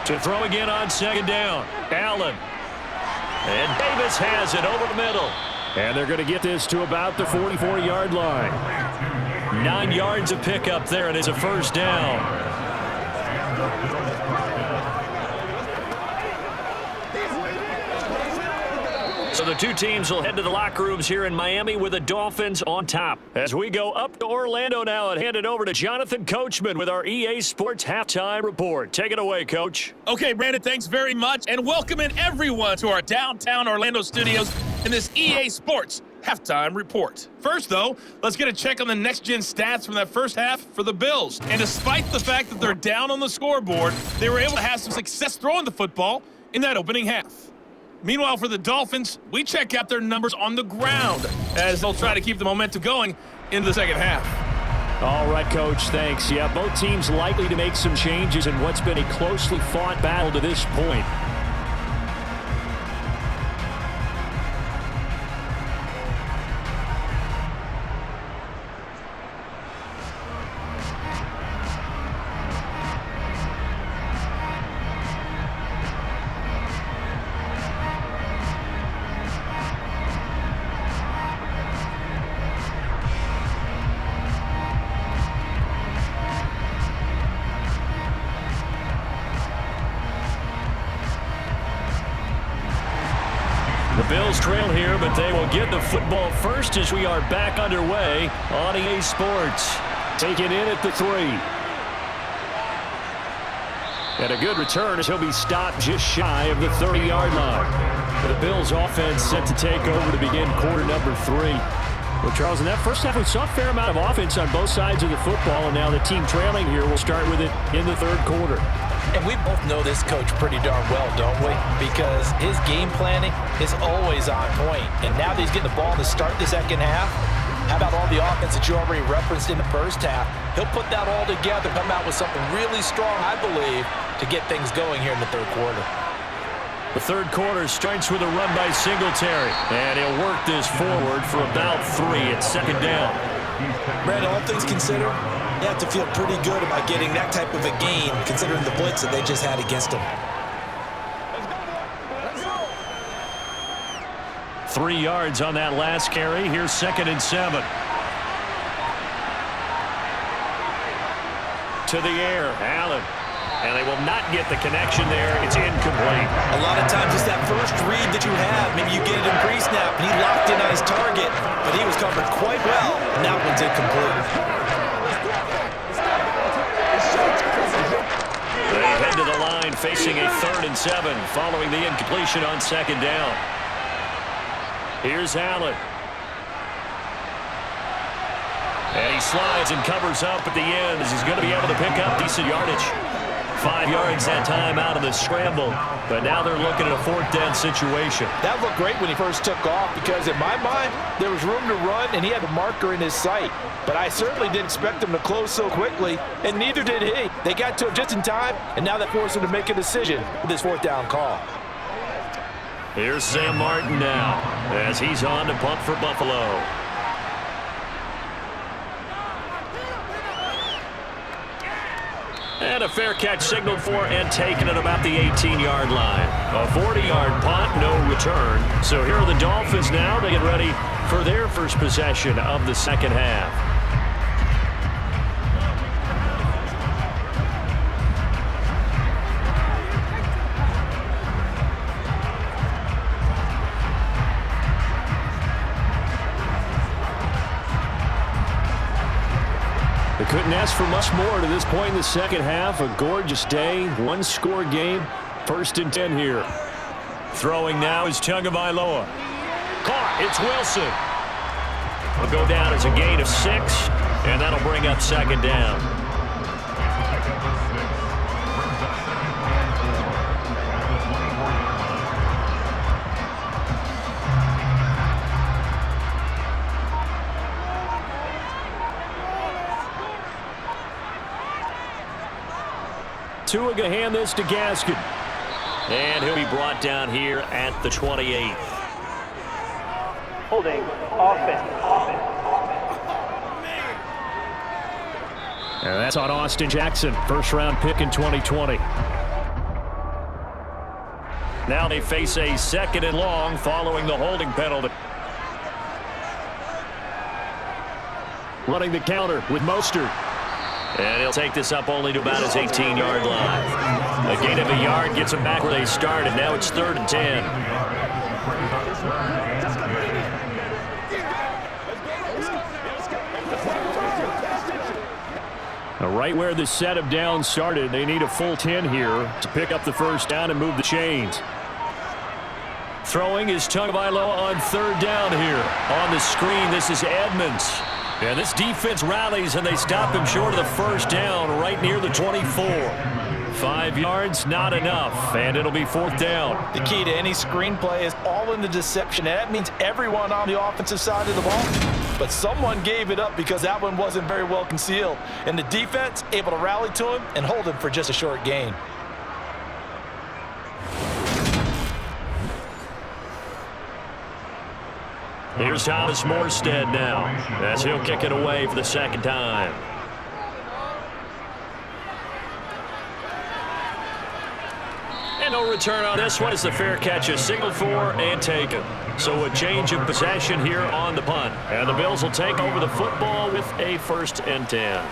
To throw again on 2nd down. Allen. And Davis has it over the middle. And they're going to get this to about the 44-yard line. 9 yards of pickup there, and it's a 1st down. So the two teams will head to the locker rooms here in Miami with the Dolphins on top. As we go up to Orlando now and hand it over to Jonathan Coachman with our EA Sports Halftime Report. Take it away, Coach. Okay, Brandon, thanks very much, and welcoming everyone to our downtown Orlando studios in this EA Sports Halftime Report. First, though, let's get a check on the next-gen stats from that first half for the Bills. And despite the fact that they're down on the scoreboard, they were able to have some success throwing the football in that opening half. Meanwhile, for the Dolphins, we check out their numbers on the ground as they'll try to keep the momentum going into the second half. All right, Coach, thanks. Yeah, both teams likely to make some changes in what's been a closely fought battle to this point. The Bills trail here, but they will get the football first as we are back underway on EA Sports. Taken in at the 3. And a good return as he'll be stopped just shy of the 30-yard line. The Bills offense set to take over to begin quarter number 3. Well, Charles, in that first half, we saw a fair amount of offense on both sides of the football, and now the team trailing here will start with it in the 3rd quarter. And we both know this coach pretty darn well, don't we? Because his game planning is always on point. And now that he's getting the ball to start the second half, how about all the offense that you already referenced in the first half? He'll put that all together, come out with something really strong, I believe, to get things going here in the 3rd quarter. The 3rd quarter starts with a run by Singletary. And he'll work this forward for about 3 at 2nd down. Brad, all things considered, you have to feel pretty good about getting that type of a gain, considering the blitz that they just had against them. 3 yards on that last carry. Here's 2nd and 7. To the air, Allen. And they will not get the connection there. It's incomplete. A lot of times it's that first read that you have. Maybe you get it in pre-snap, and he locked in on his target, but he was covered quite well, and that one's incomplete. They head to the line facing a 3rd and 7 following the incompletion on 2nd down. Here's Allen. And he slides and covers up at the end as he's going to be able to pick up decent yardage. 5 yards that time out of the scramble, but now they're looking at a 4th down situation. That looked great when he first took off because in my mind, there was room to run and he had a marker in his sight. But I certainly didn't expect him to close so quickly, and neither did he. They got to him just in time, and now that forced him to make a decision with this 4th down call. Here's Sam Martin now as he's on to punt for Buffalo. And a fair catch signaled for and taken at about the 18-yard line. A 40-yard punt, no return. So here are the Dolphins now. They get ready for their first possession of the second half. They couldn't ask for much more to this point in the second half. A gorgeous day, 1-score game. 1st and 10 here. Throwing now is Tagovailoa. Caught, it's Wilson. Will go down as a gain of 6, and that'll bring up 2nd down. Tua to hand this to Gaskin. And he'll be brought down here at the 28. Holding, offense. And that's on Austin Jackson, 1st-round pick in 2020. Now they face a 2nd and long following the holding penalty. Running the counter with Mostert. And he'll take this up only to about his 18-yard line. A gain of a yard gets them back where they started. Now it's 3rd and 10. Right where the set of downs started, they need a full 10 here to pick up the 1st down and move the chains. Throwing is Tagovailoa on 3rd down here. On the screen, this is Edmonds. And this defense rallies, and they stop him short of the 1st down right near the 24. 5 yards, not enough, and it'll be 4th down. The key to any screenplay is all in the deception, and that means everyone on the offensive side of the ball. But someone gave it up because that one wasn't very well concealed. And the defense able to rally to him and hold him for just a short gain. Here's Thomas Morstead now as he'll kick it away for the 2nd time. And no return on this one as the fair catch is signaled for and taken. So a change of possession here on the punt. And the Bills will take over the football with a 1st and 10.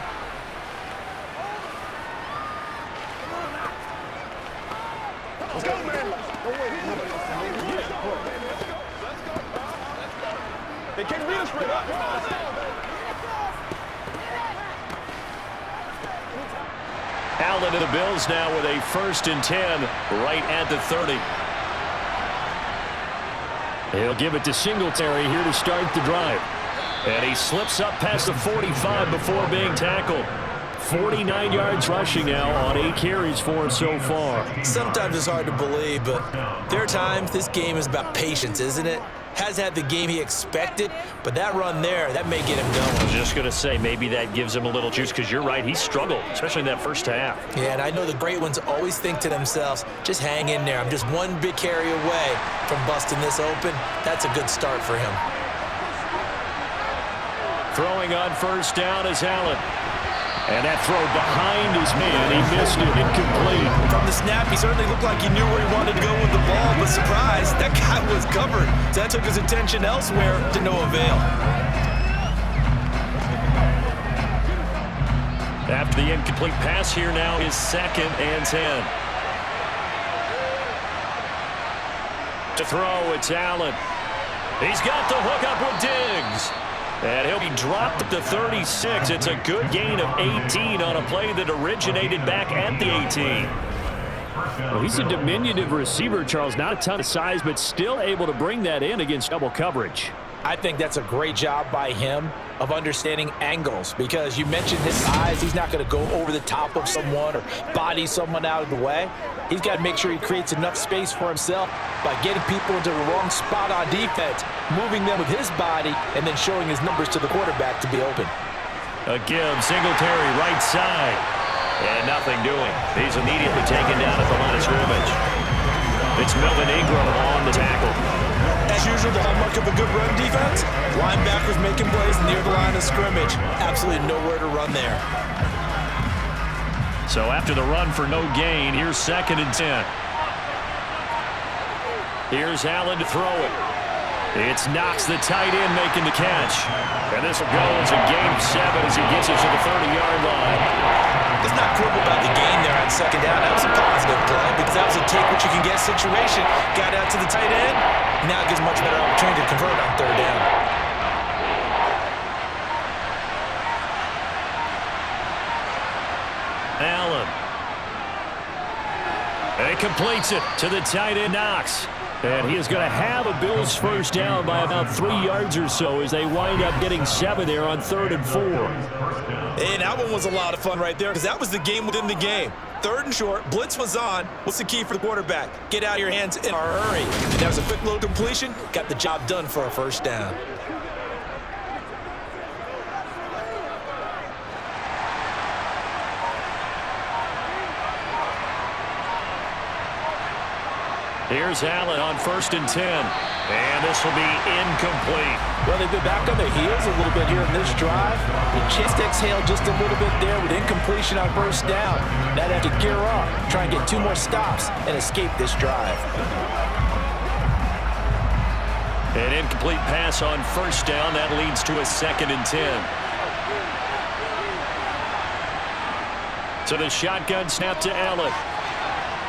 They can't read us straight up. Allen to the Bills now with a 1st and 10 right at the 30. He'll give it to Singletary here to start the drive. And he slips up past the 45 before being tackled. 49 yards rushing now on 8 carries for him so far. Sometimes it's hard to believe, but there are times this game is about patience, isn't it? Has had the game he expected, but that run there, that may get him going. I was just going to say, maybe that gives him a little juice, because you're right, he struggled, especially in that 1st half. Yeah, and I know the great ones always think to themselves, just hang in there. I'm just one big carry away from busting this open. That's a good start for him. Throwing on first down is Allen. And that throw behind his man, he missed it, incomplete. From the snap, he certainly looked like he knew where he wanted to go with the ball, but surprise, that guy was covered. So that took his attention elsewhere to no avail. After the incomplete pass, here now is 2nd and 10. To throw, it's Allen. He's got the hook up with Diggs. And he'll be dropped at the 36. It's a good gain of 18 on a play that originated back at the 18. Well, he's a diminutive receiver, Charles. Not a ton of size, but still able to bring that in against double coverage. I think that's a great job by him of understanding angles, because you mentioned his size. He's not going to go over the top of someone or body someone out of the way. He's got to make sure he creates enough space for himself by getting people into the wrong spot on defense, moving them with his body, and then showing his numbers to the quarterback to be open. A give, Singletary right side. And nothing doing. He's immediately taken down at the line of scrimmage. It's Melvin Ingram on the tackle. As usual, the hallmark of a good run defense, linebackers making plays near the line of scrimmage. Absolutely nowhere to run there. So after the run for no gain, here's 2nd and 10. Here's Allen to throw it. It's Knox, the tight end, making the catch. And this will go as a gain of 7 as he gets it to the 30-yard line. Let's not quibble about the gain there on 2nd down. That was a positive play because that was a take-what-you-can-get situation. Got out to the tight end. Now it gives much better opportunity to convert on 3rd down. Allen. And he completes it to the tight end, Knox. And he is going to have a Bills first down by about 3 yards or so as they wind up getting 7 there on 3rd and 4. And that one was a lot of fun right there because that was the game within the game. 3rd and short, blitz was on. What's the key for the quarterback? Get out of your hands in a hurry. And that was a quick little completion. Got the job done for a first down. Here's Allen on 1st and 10. And this will be incomplete. Well, they've been back on their heels a little bit here in this drive. The chance to exhale just a little bit there with incompletion on 1st down. Now they have to gear up, try and get 2 more stops, and escape this drive. An incomplete pass on 1st down. That leads to a 2nd and 10. So the shotgun snap to Allen.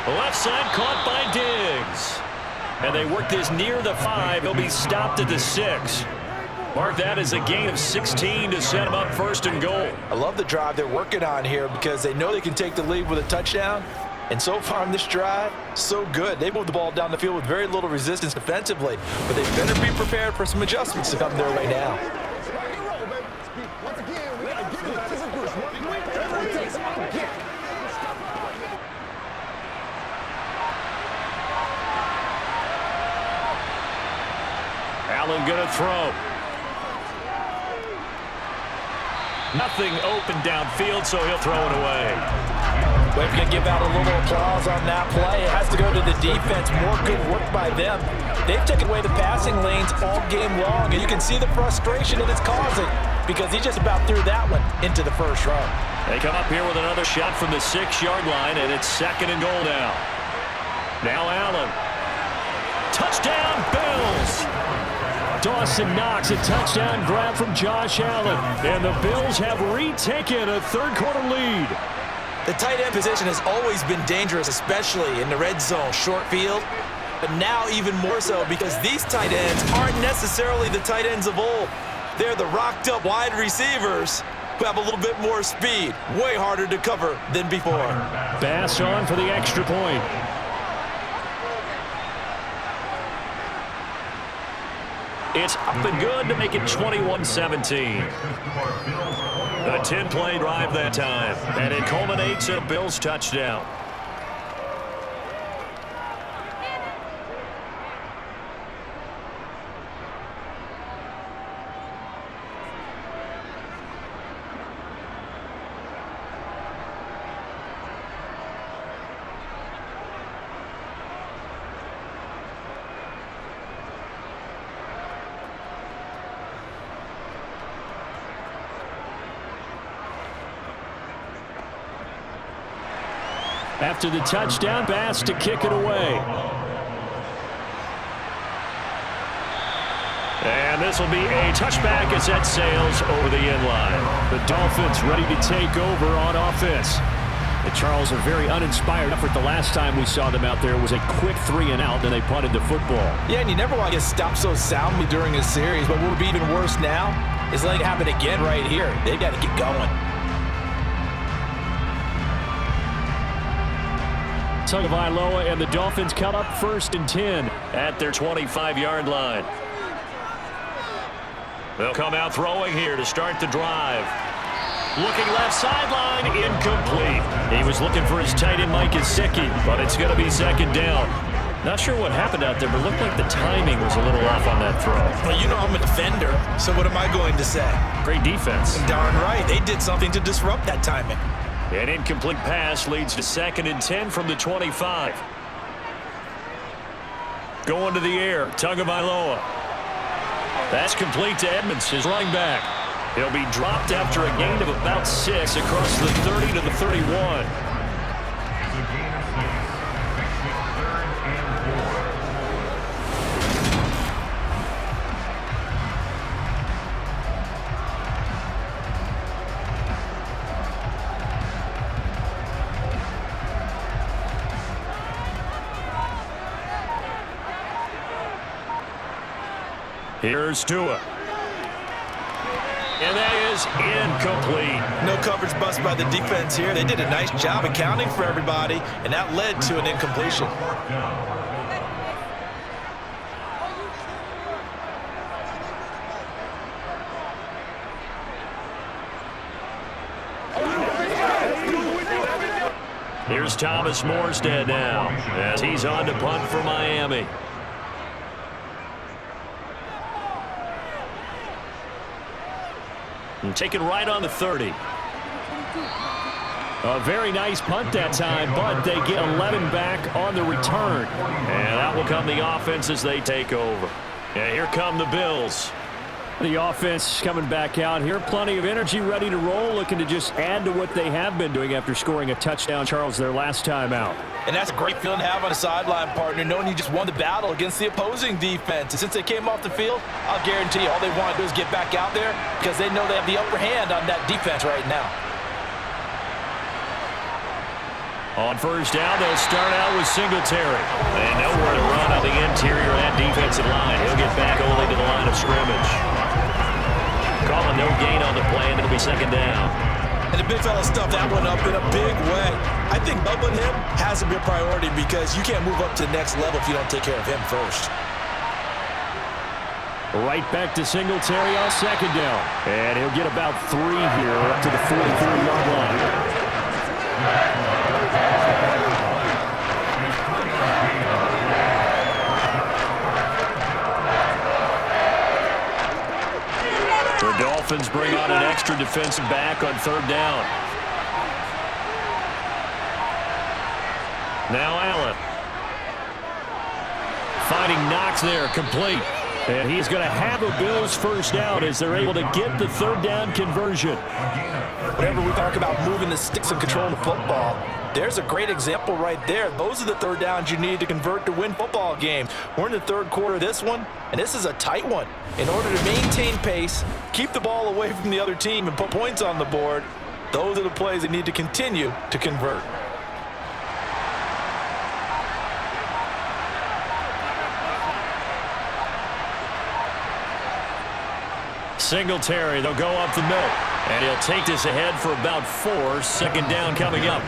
Left side caught by Diggs. And they work this near the 5. He'll be stopped at the 6. Mark that as a gain of 16 to set him up 1st and goal. I love the drive they're working on here because they know they can take the lead with a touchdown. And so far in this drive, so good. They moved the ball down the field with very little resistance defensively. But they better be prepared for some adjustments to come their way now. Allen going to throw. Nothing open downfield, so he'll throw it away. We're going to give out a little applause on that play. It has to go to the defense. More good work by them. They've taken away the passing lanes all game long, and you can see the frustration that it's causing because he just about threw that one into the first row. They come up here with another shot from the 6-yard line, and it's 2nd and goal now. Now Allen. Touchdown, Bills! Dawson Knox, a touchdown grab from Josh Allen. And the Bills have retaken a 3rd-quarter lead. The tight end position has always been dangerous, especially in the red zone, short field. But now even more so because these tight ends aren't necessarily the tight ends of old. They're the rocked-up wide receivers who have a little bit more speed. Way harder to cover than before. Bass on for the extra point. It's up and good to make it 21-17. A 10-play drive that time, and it culminates in a Bills touchdown. after the touchdown pass to kick it away. And this will be a touchback as that sails over the end line. The Dolphins ready to take over on offense. The Charles, a very uninspired effort the last time we saw them out there. It was a quick 3-and-out, and they punted the football. Yeah, and you never want to get stopped so soundly during a series, but what would be even worse now is letting it happen again right here. They've got to get going. Tagovailoa and the Dolphins come up 1st and 10 at their 25-yard line. They'll come out throwing here to start the drive. Looking left sideline, incomplete. He was looking for his tight end, Mike Gesicki, but it's going to be 2nd down. Not sure what happened out there, but it looked like the timing was a little off on that throw. Well, you know I'm a defender, so what am I going to say? Great defense. Darn right. They did something to disrupt that timing. An incomplete pass leads to 2nd and 10 from the 25. Going to the air, Tagovailoa. That's complete to Edmonds, his running back. He'll be dropped after a gain of about 6 across the 30 to the 31. Here's Tua. And that is incomplete. No coverage bust by the defense here. They did a nice job accounting for everybody, and that led to an incompletion. Here's Thomas Morstead now as he's on to punt for Miami. And taken right on the 30. A very nice punt that time, but they get 11 back on the return. And out will come the offense as they take over. And here come the Bills. The offense coming back out here. Plenty of energy, ready to roll, looking to just add to what they have been doing after scoring a touchdown, Charles, their last time out. And that's a great feeling to have on a sideline partner, knowing you just won the battle against the opposing defense. And since they came off the field, I'll guarantee you all they want to do is get back out there because they know they have the upper hand on that defense right now. On 1st down, they'll start out with Singletary. And nowhere to run on the interior of that defensive line. He'll get back only to the line of scrimmage. Calling no gain on the play, and it'll be 2nd down. And the big fella stuffed that one up in a big way. I think doubling him has to be a priority because you can't move up to the next level if you don't take care of him first. Right back to Singletary on 2nd down. And he'll get about 3 here up to the 43-yard line. The Dolphins bring on an extra defensive back on 3rd down. Now Allen. Finding Knox there, complete. And he's going to have a Bills 1st down as they're able to get the 3rd down conversion. Whenever we talk about moving the sticks and controlling the football, there's a great example right there. Those are the 3rd downs you need to convert to win football games. We're in the 3rd quarter of this one, and this is a tight one. In order to maintain pace, keep the ball away from the other team, and put points on the board, those are the plays that need to continue to convert. Singletary, they'll go up the middle. And he'll take this ahead for about 4. 2nd down coming up.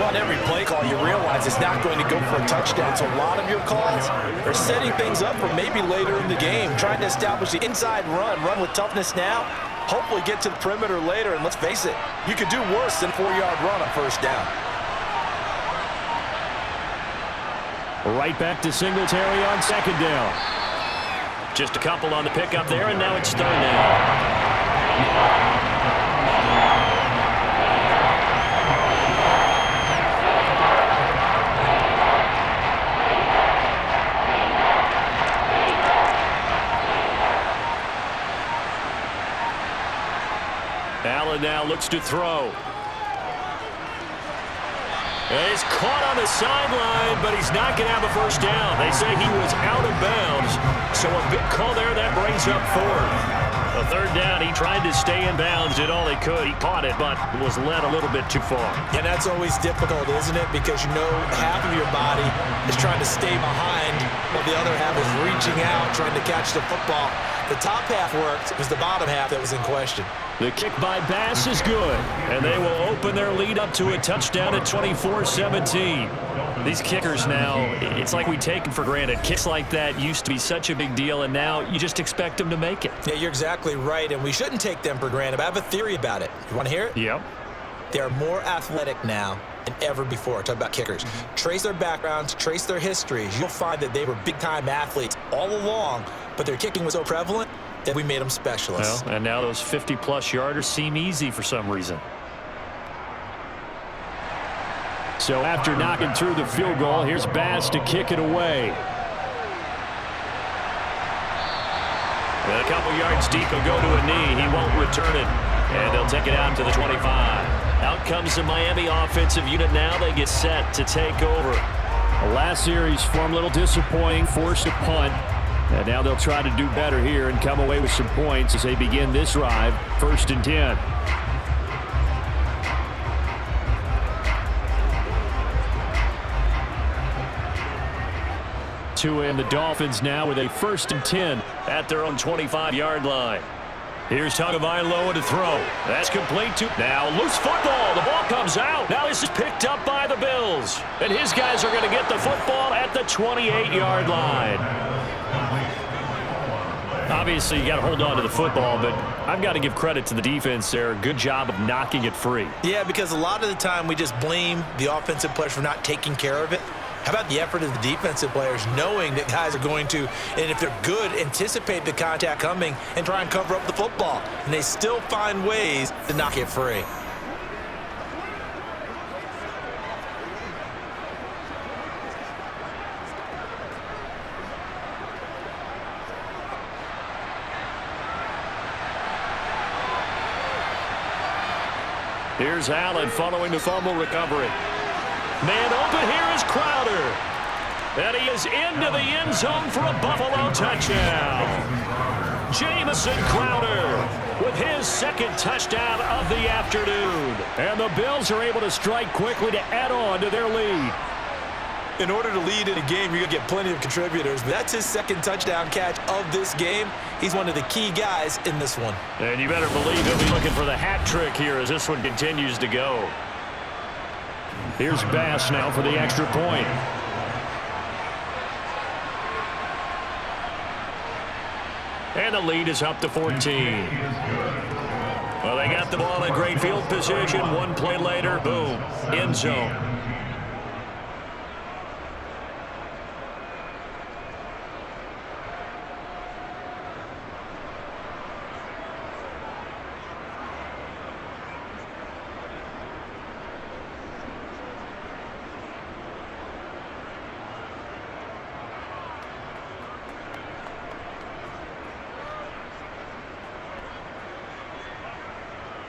Well, in every play call, you realize it's not going to go for a touchdown. So a lot of your calls are setting things up for maybe later in the game, trying to establish the inside run with toughness now, hopefully get to the perimeter later. And let's face it, you could do worse than a 4-yard run on 1st down. Right back to Singletary on 2nd down. Just a couple on the pickup there, and now it's 3rd down. Allen now looks to throw. He's caught on the sideline, but he's not going to have a first down. They say he was out of bounds, so a big call there. That brings up fourth. A third down, he tried to stay in bounds, did all he could. He caught it, but was led a little bit too far. And that's always difficult, isn't it? Because you know half of your body is trying to stay behind, while the other half is reaching out, trying to catch the football. The top half worked. It was the bottom half that was in question. The kick by Bass is good, and they will open their lead up to a touchdown at 24-17. These kickers now, it's like we take them for granted. Kicks like that used to be such a big deal, and now you just expect them to make it. Yeah, you're exactly right, and we shouldn't take them for granted. But I have a theory about it. You want to hear it? Yep. They're more athletic now than ever before. Talk about kickers. Trace their backgrounds, trace their histories. You'll find that they were big-time athletes all along, but their kicking was so prevalent that we made them specialists. Well, and now those 50-plus yarders seem easy for some reason. So after knocking through the field goal, here's Bass to kick it away. And a couple yards deep, he'll go to a knee. He won't return it. And they'll take it out to the 25. Out comes the Miami offensive unit now. They get set to take over. The last series for him, a little disappointing, forced a punt. And now they'll try to do better here and come away with some points as they begin this drive, 1st and 10. And the Dolphins now with a 1st and 10 at their own 25-yard line. Here's Tagovailoa to throw. That's complete to now loose football. The ball comes out. Now this is picked up by the Bills. And his guys are going to get the football at the 28-yard line. Obviously, you got to hold on to the football, but I've got to give credit to the defense there. Good job of knocking it free. Yeah, because a lot of the time we just blame the offensive players for not taking care of it. How about the effort of the defensive players knowing that guys are going to, and if they're good, anticipate the contact coming and try and cover up the football. And they still find ways to knock it free. Here's Allen following the fumble recovery. Man open, here is Crowder. And he is into the end zone for a Buffalo touchdown. Jamison Crowder with his 2nd touchdown of the afternoon. And the Bills are able to strike quickly to add on to their lead. In order to lead in a game, you're going to get plenty of contributors. But that's his 2nd touchdown catch of this game. He's one of the key guys in this one. And you better believe he'll be looking for the hat trick here as this one continues to go. Here's Bass now for the extra point. And the lead is up to 14. Well, they got the ball in great field position. One play later, boom, end zone.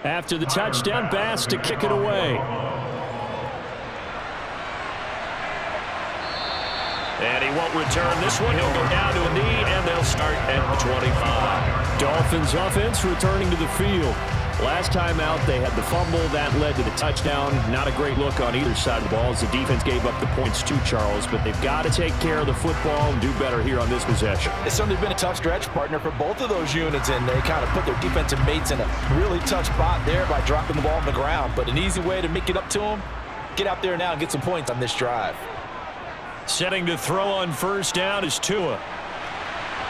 After the touchdown, Bass to kick it away. And he won't return this one. He'll go down to a knee, and they'll start at the 25. Dolphins offense returning to the field. Last time out, they had the fumble. That led to the touchdown. Not a great look on either side of the ball as the defense gave up the points to Charles, but they've got to take care of the football and do better here on this possession. It's certainly been a tough stretch, partner, for both of those units, and they kind of put their defensive mates in a really tough spot there by dropping the ball on the ground. But an easy way to make it up to them, get out there now and get some points on this drive. Setting to throw on 1st down is Tua.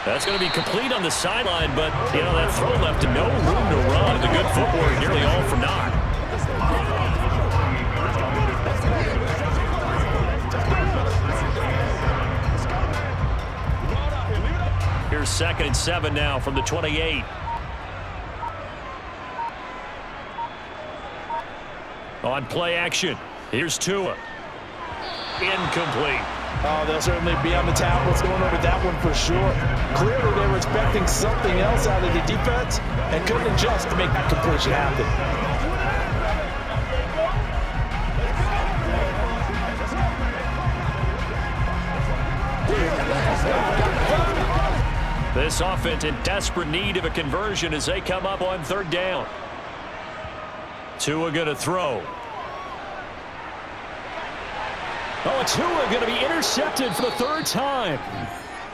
That's going to be complete on the sideline, but, you know, that throw left no room to run. The good footwork nearly all for naught. Here's 2nd and 7 now from the 28. On play action, here's Tua. Incomplete. Oh, they'll certainly be on the tablets going over that one for sure. Clearly, they were expecting something else out of the defense and couldn't adjust to make that completion happen. This offense in desperate need of a conversion as they come up on third down. Tua going to throw. Oh, Tua going to be intercepted for the third time.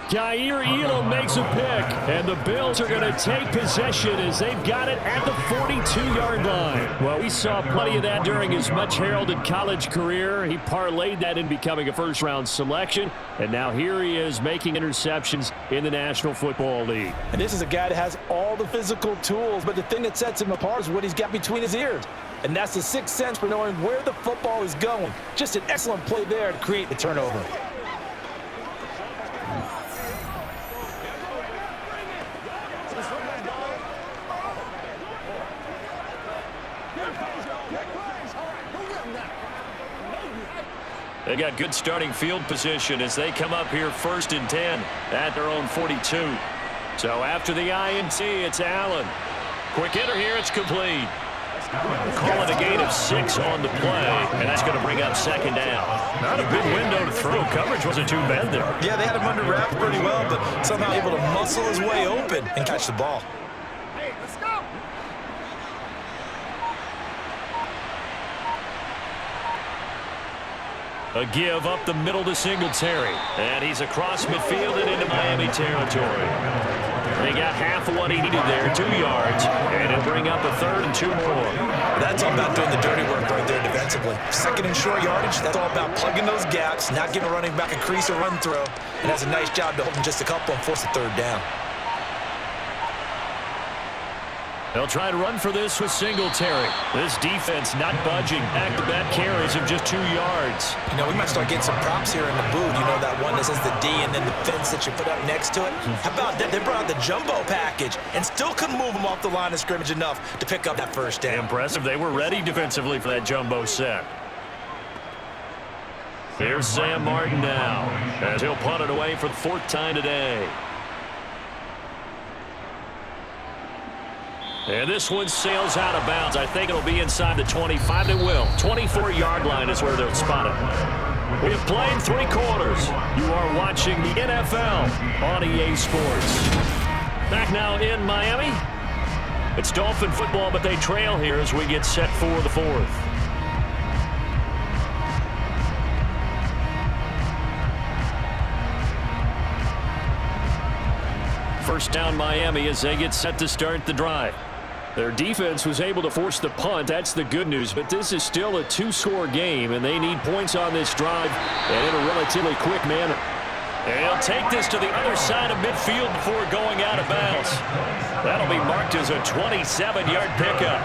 Jair Elam makes a pick, and the Bills are going to take possession as they've got it at the 42-yard line. Well, we saw plenty of that during his much-heralded college career. He parlayed that in becoming a first-round selection, and now here he is making interceptions in the National Football League. And this is a guy that has all the physical tools, but the thing that sets him apart is what he's got between his ears. And that's the sixth sense for knowing where the football is going. Just an excellent play there to create the turnover. They got good starting field position as they come up here 1st and 10 at their own 42. So after the INT, it's Allen. Quick hitter here, it's complete. Call it a gain of 6 on the play, and that's going to bring up second down. Not a big window to throw. Coverage wasn't too bad there. Yeah, they had him under wraps pretty well, but somehow able to muscle his way open and catch the ball. A give up the middle to Singletary. And he's across midfield and into Miami territory. They got half of what he needed there, 2 yards. And it'll bring up a 3rd and 2 more. That's all about doing the dirty work right there defensively. 2nd and short yardage, that's all about plugging those gaps, not giving a running back a crease or run throw. And that's a nice job to hold him just a couple and force a 3rd down. They'll try to run for this with Singletary. This defense not budging. Back-to-back carries of just 2 yards. You know, we might start getting some props here in the booth. You know, that one that says the D and then the fence that you put up next to it. How about that? They brought out the jumbo package and still couldn't move them off the line of scrimmage enough to pick up that 1st down. Impressive. They were ready defensively for that jumbo set. Here's Sam Martin now as he'll punt it away for the 4th time today. And this one sails out of bounds. I think it'll be inside the 25. It will. 24-yard line is where they'll spot it. We have played 3 quarters. You are watching the NFL on EA Sports. Back now in Miami. It's Dolphin football, but they trail here as we get set for the 4th. First down Miami as they get set to start the drive. Their defense was able to force the punt. That's the good news. But this is still a 2-score game, and they need points on this drive and in a relatively quick manner. And he'll take this to the other side of midfield before going out of bounds. That'll be marked as a 27-yard pickup.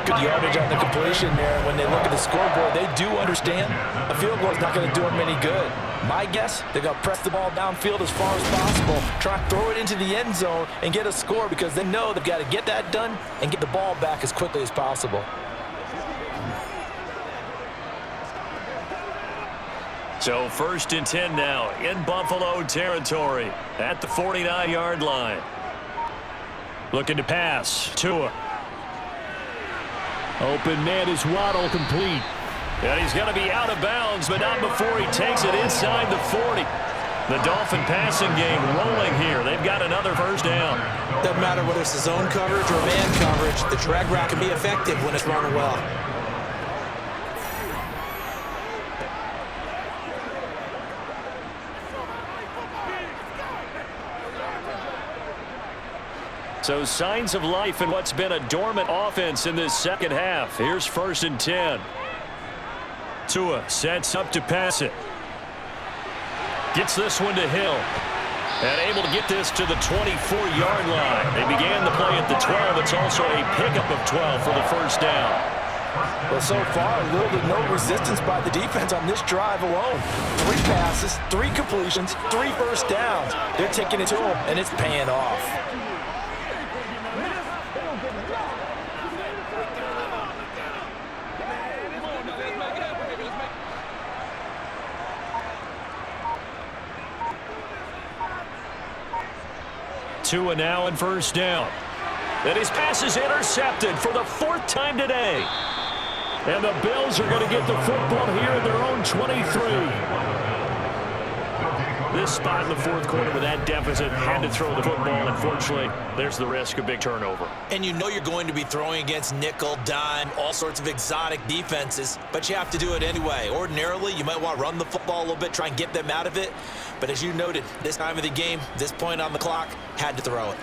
Good yardage on the completion there. When they look at the scoreboard, they do understand a field goal is not going to do them any good. My guess, they're going to press the ball downfield as far as possible, try to throw it into the end zone and get a score because they know they've got to get that done and get the ball back as quickly as possible. So 1st and 10 now in Buffalo territory at the 49-yard line. Looking to pass. Tua. Open man is Waddle, complete. And he's going to be out of bounds, but not before he takes it inside the 40. The Dolphin passing game rolling here. They've got another 1st down. Doesn't matter whether it's the zone coverage or man coverage, the drag route can be effective when it's run well. So signs of life in what's been a dormant offense in this second half. Here's 1st and 10. Tua sets up to pass it. Gets this one to Hill. And able to get this to the 24-yard line. They began the play at the 12. It's also a pickup of 12 for the 1st down. Well, so far, little to no resistance by the defense on this drive alone. 3 passes, 3 completions, 3 1st downs. They're taking it to them, and it's paying off. Tua now in 1st down. And his pass is intercepted for the 4th time today. And the Bills are going to get the football here at their own 23. this spot in the fourth quarter with that deficit, had to throw the football. Unfortunately, there's the risk of big turnover. And you know you're going to be throwing against nickel, dime, all sorts of exotic defenses, but you have to do it anyway. Ordinarily, you might want to run the football a little bit, try and get them out of it. But as you noted, this time of the game, this point on the clock, had to throw it.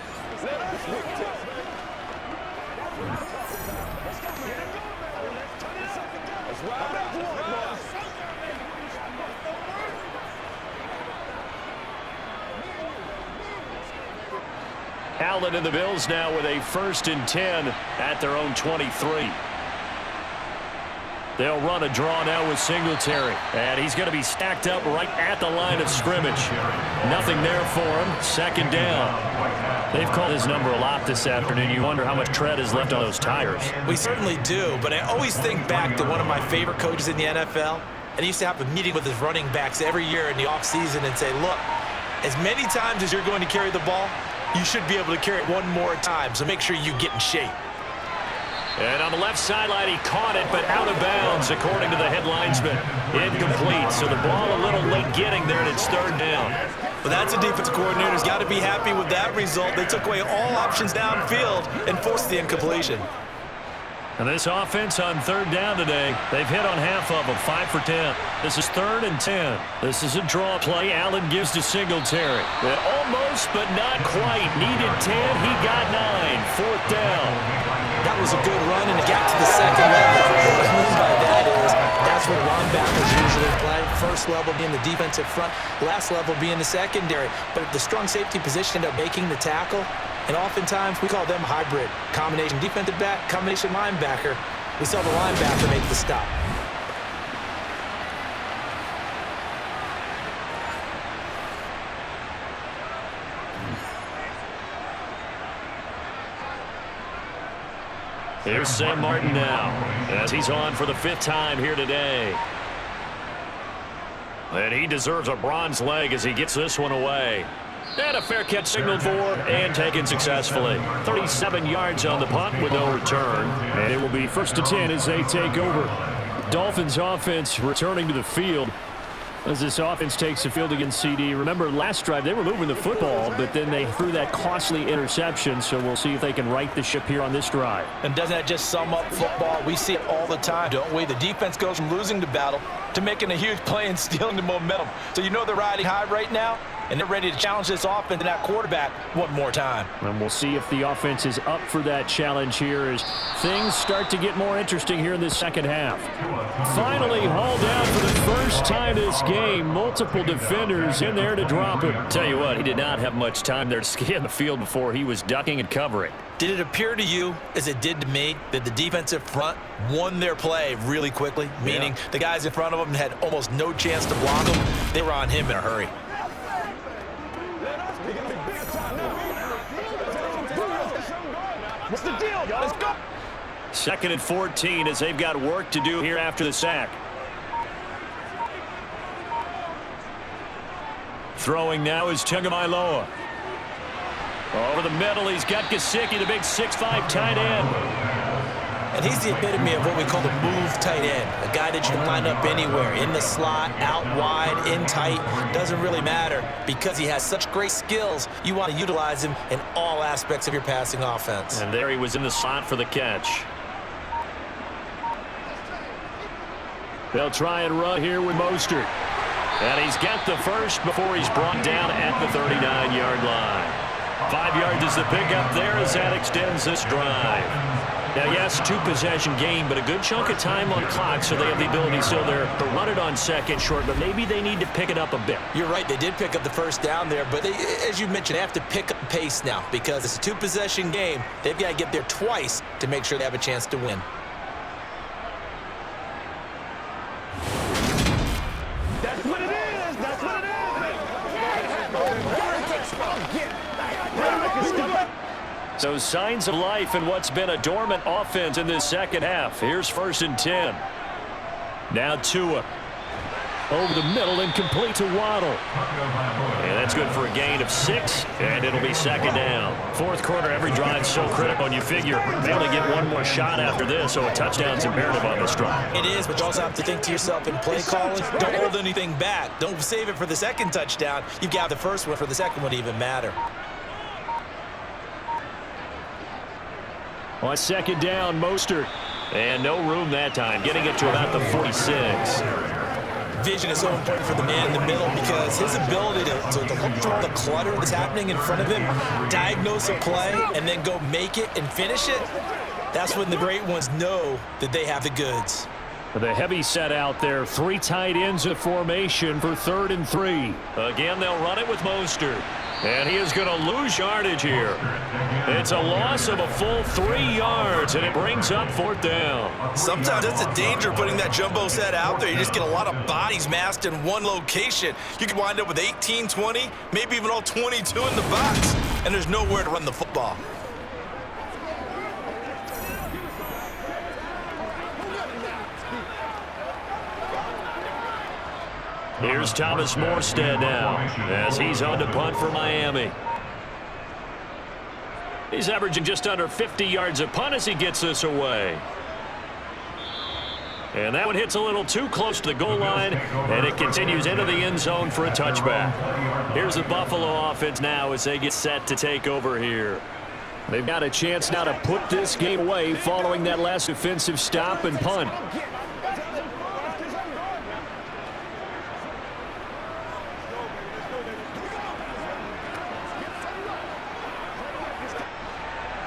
Allen and the Bills now with a 1st and 10 at their own 23. They'll run a draw now with Singletary. And he's going to be stacked up right at the line of scrimmage. Nothing there for him. 2nd down. They've called his number a lot this afternoon. You wonder how much tread is left on those tires. We certainly do, but I always think back to one of my favorite coaches in the NFL. And he used to have a meeting with his running backs every year in the offseason and say, look, as many times as you're going to carry the ball, you should be able to carry it one more time, so make sure you get in shape. And on the left sideline, he caught it, but out of bounds, according to the head linesman. Incomplete, so the ball a little late getting there, and it's 3rd down. Well, that's a defensive coordinator's got to be happy with that result. They took away all options downfield and forced the incompletion. And this offense on 3rd down today, they've hit on half of them, 5 for 10. This is 3rd and 10. This is a draw play. Allen gives to Singletary. Almost, but not quite. Needed 10. He got 9. 4th down. That was a good run, and it got to the 2nd level. What I mean by that is that's where linebackers usually play. First level being the defensive front, last level being the secondary. But if the strong safety position ended up making the tackle, and oftentimes we call them hybrid. Combination defensive back, combination linebacker. We saw the linebacker make the stop. Here's Sam Martin now, as he's on for the 5th time here today. And he deserves a bronze leg as he gets this one away. And a fair catch signaled for and taken successfully. 37 yards on the punt with no return. And it will be 1st and 10 as they take over. Dolphins offense returning to the field as this offense takes the field against CD. Remember, last drive they were moving the football, but then they threw that costly interception. So we'll see if they can right the ship here on this drive. And doesn't that just sum up football? We see it all the time, don't we? The defense goes from losing the battle to making a huge play and stealing the momentum. So you know they're riding high right now, and they're ready to challenge this offense and that quarterback one more time. And we'll see if the offense is up for that challenge here as things start to get more interesting here in this 2nd half. Finally hauled down for the first time this game. Multiple defenders in there to drop him. Tell you what, he did not have much time there to scan the field before he was ducking and covering. Did it appear to you, as it did to me, that the defensive front won their play really quickly? Meaning the guys in front of them had almost no chance to block them. They were on him in a hurry. What's the deal, y'all? Let's go. 2nd and 14 as they've got work to do here after the sack. Throwing now is Tagovailoa. Over the middle, he's got Gesicki, the big 6'5" tight end. And he's the epitome of what we call the move tight end. A guy that you can line up anywhere, in the slot, out wide, in tight. Doesn't really matter because he has such great skills. You want to utilize him in all aspects of your passing offense. And there he was in the slot for the catch. They'll try and run here with Mostert. And he's got the first before he's brought down at the 39-yard line. 5 yards is the pickup there as that extends this drive. Now, yes, 2-possession game, but a good chunk of time on clock, so they have the ability still there to run it on 2nd short, but maybe they need to pick it up a bit. You're right. They did pick up the first down there, but they, as you mentioned, they have to pick up pace now because it's a 2-possession game. They've got to get there twice to make sure they have a chance to win. That's what it is. That's what it is. So signs of life in what's been a dormant offense in this 2nd half. Here's 1st and 10. Now Tua. Over the middle and complete to Waddle. And that's good for a gain of 6, and it'll be second down. Fourth quarter, every drive's so critical, and you figure they only get one more shot after this, so a touchdown's imperative on this drive. It is, but you also have to think to yourself in play calling, don't hold anything back. Don't save it for the second touchdown. You've got the first one for the second one to even matter. On second down, Mostert. And no room that time, getting it to about the 46. Vision is so important for the man in the middle because his ability to look through all the clutter that's happening in front of him, diagnose a play, and then go make it and finish it, that's when the great ones know that they have the goods. The heavy set out there, 3 tight ends of formation for 3rd and 3. Again, they'll run it with Mostert. And he is going to lose yardage here. It's a loss of a full 3 yards, and it brings up 4th down. Sometimes that's the danger of putting that jumbo set out there. You just get a lot of bodies massed in one location. You could wind up with 18, 20, maybe even all 22 in the box, and there's nowhere to run the football. Here's Thomas Morstead now as he's on to punt for Miami. He's averaging just under 50 yards a punt as he gets this away. And that one hits a little too close to the goal line, and it continues into the end zone for a touchback. Here's the Buffalo offense now as they get set to take over here. They've got a chance now to put this game away following that last offensive stop and punt.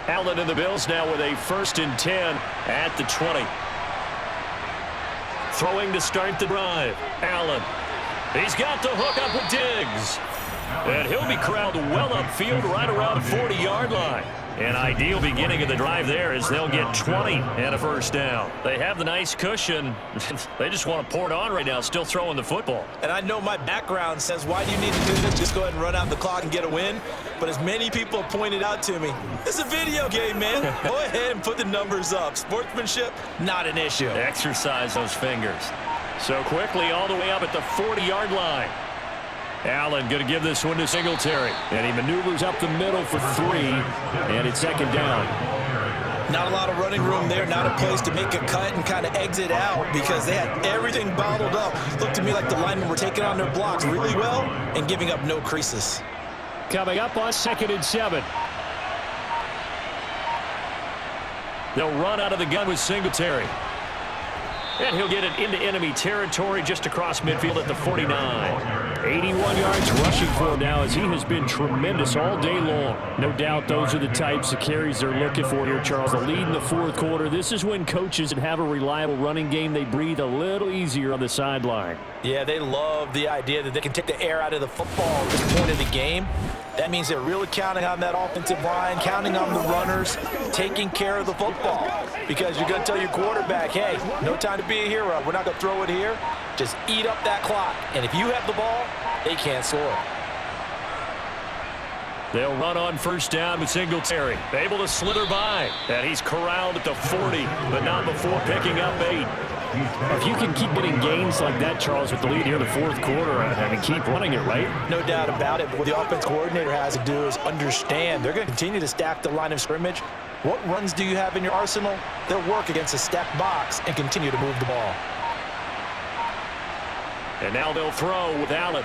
Allen and the Bills now with a 1st and 10 at the 20. Throwing to start the drive. Allen. He's got the hook up with Diggs. And he'll be corralled well upfield right around the 40-yard line. An ideal beginning of the drive there as they'll get 20 and a 1st down. They have the nice cushion. They just want to pour it on right now, still throwing the football. And I know my background says, why do you need to do this? Just go ahead and run out the clock and get a win. But as many people have pointed out to me, this is a video game, man. Go ahead and put the numbers up. Sportsmanship, not an issue. Exercise those fingers. So quickly all the way up at the 40-yard line. Allen going to give this one to Singletary. And he maneuvers up the middle for 3, and it's second down. Not a lot of running room there, not a place to make a cut and kind of exit out because they had everything bottled up. Looked to me like the linemen were taking on their blocks really well and giving up no creases. Coming up on 2nd and 7. They'll run out of the gun with Singletary. And he'll get it into enemy territory just across midfield at the 49. 81 yards rushing for him now as he has been tremendous all day long. No doubt those are the types of carries they're looking for here, Charles. The lead in the 4th quarter. This is when coaches that have a reliable running game, they breathe a little easier on the sideline. Yeah, they love the idea that they can take the air out of the football at this point of the game. That means they're really counting on that offensive line, counting on the runners, taking care of the football. Because you're going to tell your quarterback, hey, no time to be a hero. We're not going to throw it here. Just eat up that clock. And if you have the ball, they can't score. They'll run on 1st down with Singletary. Able to slither by. And he's corralled at the 40, but not before picking up 8. If you can keep getting gains like that, Charles, with the lead here in the 4th quarter, I mean, keep running it, right? No doubt about it. But what the offense coordinator has to do is understand they're going to continue to stack the line of scrimmage. What runs do you have in your arsenal? They'll work against a stacked box and continue to move the ball. And now they'll throw with Allen.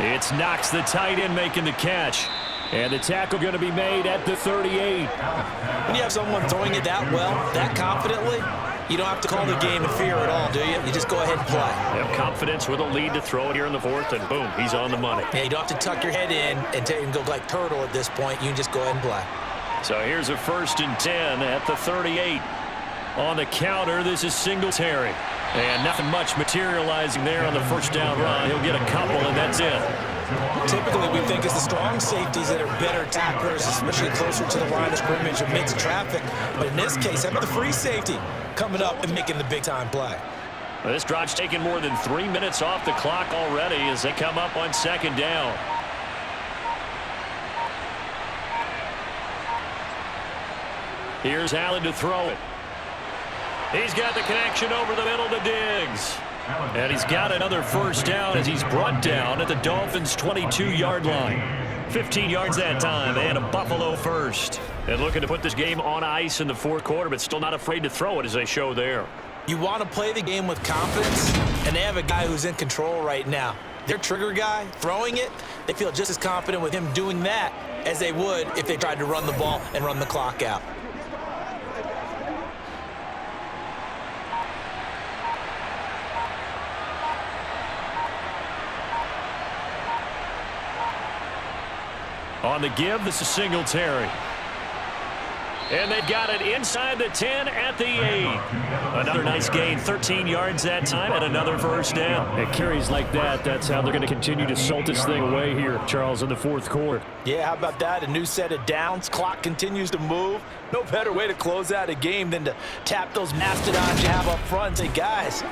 It's Knox, the tight end, making the catch. And the tackle going to be made at the 38. When you have someone throwing it that well, that confidently, you don't have to call the game in fear at all, do you? You just go ahead and play. They have confidence with a lead to throw it here in the 4th, and boom, he's on the money. Yeah, you don't have to tuck your head in and go like turtle at this point. You can just go ahead and play. So here's a 1st and 10 at the 38. On the counter, this is Singletary. And nothing much materializing there on the 1st down run. He'll get a couple, and that's it. Typically, we think it's the strong safeties that are better tacklers, especially closer to the line of scrimmage amidst traffic. But in this case, how about the free safety coming up and making the big-time play? Well, this drive's taken more than 3 minutes off the clock already as they come up on 2nd down. Here's Allen to throw it. He's got the connection over the middle to Diggs. And he's got another first down as he's brought down at the Dolphins' 22-yard line. 15 yards that time and a Buffalo first. And looking to put this game on ice in the fourth quarter, but still not afraid to throw it as they show there. You want to play the game with confidence, and they have a guy who's in control right now. Their trigger guy, throwing it, they feel just as confident with him doing that as they would if they tried to run the ball and run the clock out. On the give, this is Singletary. And they've got it inside the 10 at the 8. Another nice gain, 13 yards that time, and another first down. It carries like that. That's how they're going to continue to salt this thing away here, Charles, in the fourth quarter. Yeah, how about that? A new set of downs. Clock continues to move. No better way to close out a game than to tap those mastodons you have up front and say, guys,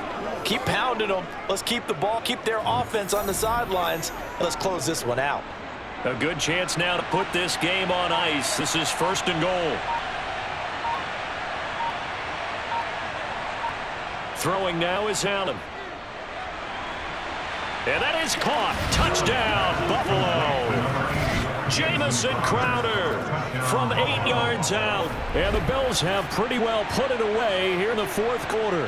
keep pounding them. Let's keep the ball, keep their offense on the sidelines. Let's close this one out. A good chance now to put this game on ice. This is first and goal. Throwing now is Allen. And that is caught. Touchdown, Buffalo. Jamison Crowder from 8 yards out. And the Bills have pretty well put it away here in the fourth quarter.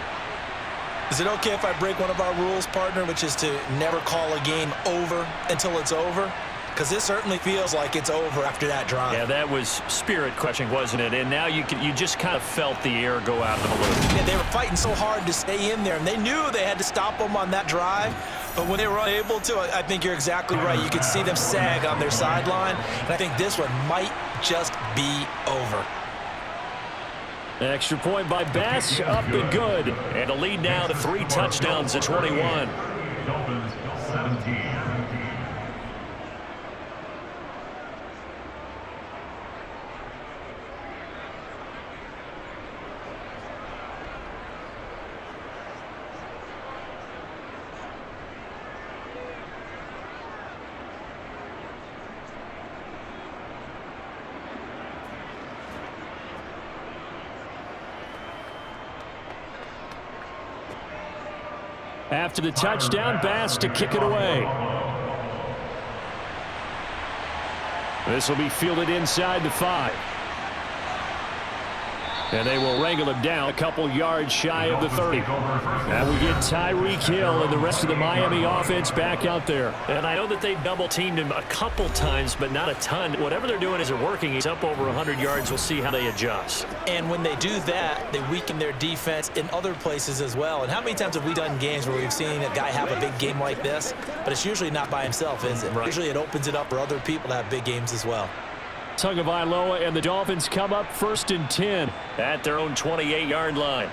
Is it okay if I break one of our rules, partner, which is to never call a game over until it's over? Because this certainly feels like it's over after that drive. Yeah, that was spirit-crushing, wasn't it? And now you just kind of felt the air go out of the balloon. Yeah, they were fighting so hard to stay in there, and they knew they had to stop them on that drive. But when they were unable to, I think you're exactly right. You could see them sag on their sideline, and I think this one might just be over. An extra point by Bass, up and good. And a lead now to 3 touchdowns at 21. Dolphins 17. After the touchdown, Bass to kick it away. This will be fielded inside the 5. And they will wrangle him down a couple yards shy of the 30. And we get Tyreek Hill and the rest of the Miami offense back out there. And I know that they've double-teamed him a couple times, but not a ton. Whatever they're doing isn't working. He's up over 100 yards. We'll see how they adjust. And when they do that, they weaken their defense in other places as well. And how many times have we done games where we've seen a guy have a big game like this? But it's usually not by himself, is it? Right. Usually it opens it up for other people to have big games as well. Tagovailoa and the Dolphins come up first and 10 at their own 28-yard line.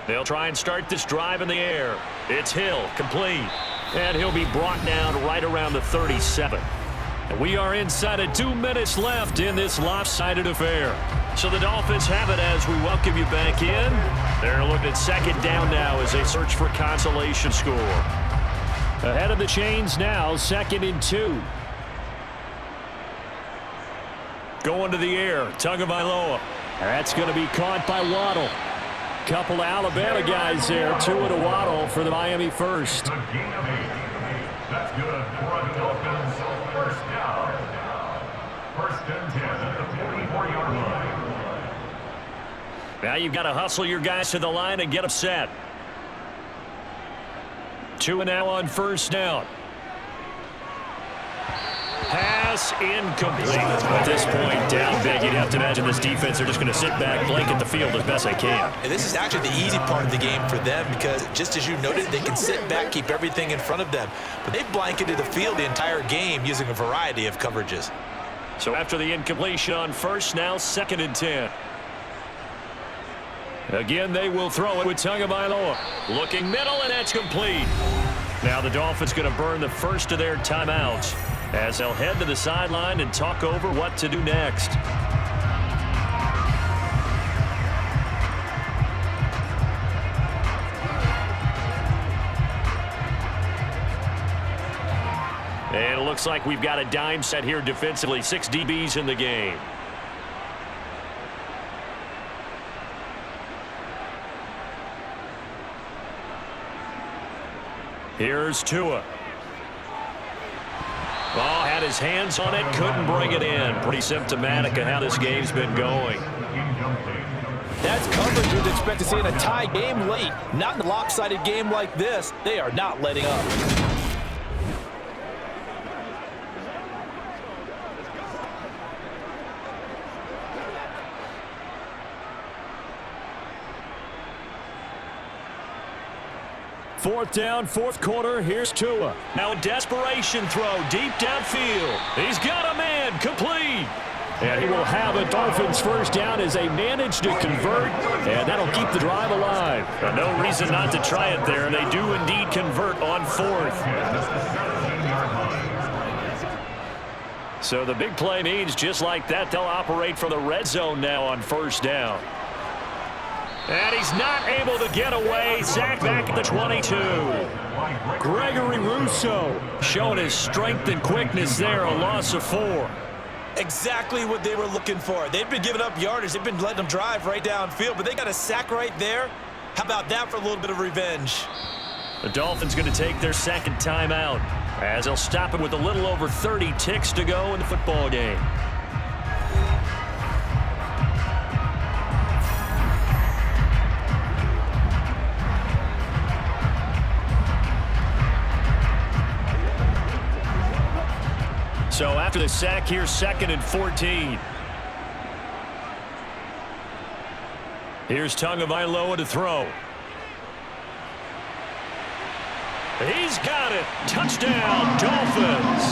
They'll try and start this drive in the air. It's Hill, complete. And he'll be brought down right around the 37. And we are inside of 2 minutes left in this lopsided affair. So the Dolphins have it as we welcome you back in. They're looking at second down now as they search for consolation score. Ahead of the chains now, 2nd and 2. Going to the air, Tagovailoa. That's going to be caught by Waddle. Couple of Alabama guys there, 2 to Waddle for the Miami first. That's good for the Dolphins. First down. First and 10 at the 44-yard line. Now you've got to hustle your guys to the line and get them set. 2 now on first down. Pass incomplete. At this point, down big. You'd have to imagine this defense, they're just going to sit back, blanket the field as best they can. And this is actually the easy part of the game for them because, just as you noted, they can sit back, keep everything in front of them. But they've blanketed the field the entire game using a variety of coverages. So after the incompletion on first, now 2nd and 10. Again, they will throw it with Tagovailoa. Looking middle, and that's complete. Now the Dolphins going to burn the first of their timeouts as they'll head to the sideline and talk over what to do next. And it looks like we've got a dime set here defensively. 6 DBs in the game. Here's Tua. Oh, had his hands on it, couldn't bring it in. Pretty symptomatic of how this game's been going. That's coverage you'd expect to see in a tie game late. Not in a lopsided game like this. They are not letting up. Fourth down, fourth quarter. Here's Tua. Now a desperation throw deep downfield. He's got a man, complete. And he will have a Dolphins first down as they manage to convert, and that'll keep the drive alive. No reason not to try it there. They do indeed convert on fourth. So the big play means just like that, they'll operate from the red zone now on first down. And he's not able to get away. Sacked back at the 22. Gregory Rousseau showing his strength and quickness there, a loss of 4. Exactly what they were looking for. They've been giving up yardage. They've been letting them drive right downfield, but they got a sack right there. How about that for a little bit of revenge? The Dolphins going to take their second timeout as they'll stop it with a little over 30 ticks to go in the football game. So after the sack here, 2nd and 14. Here's Tagovailoa to throw. He's got it. Touchdown, Dolphins.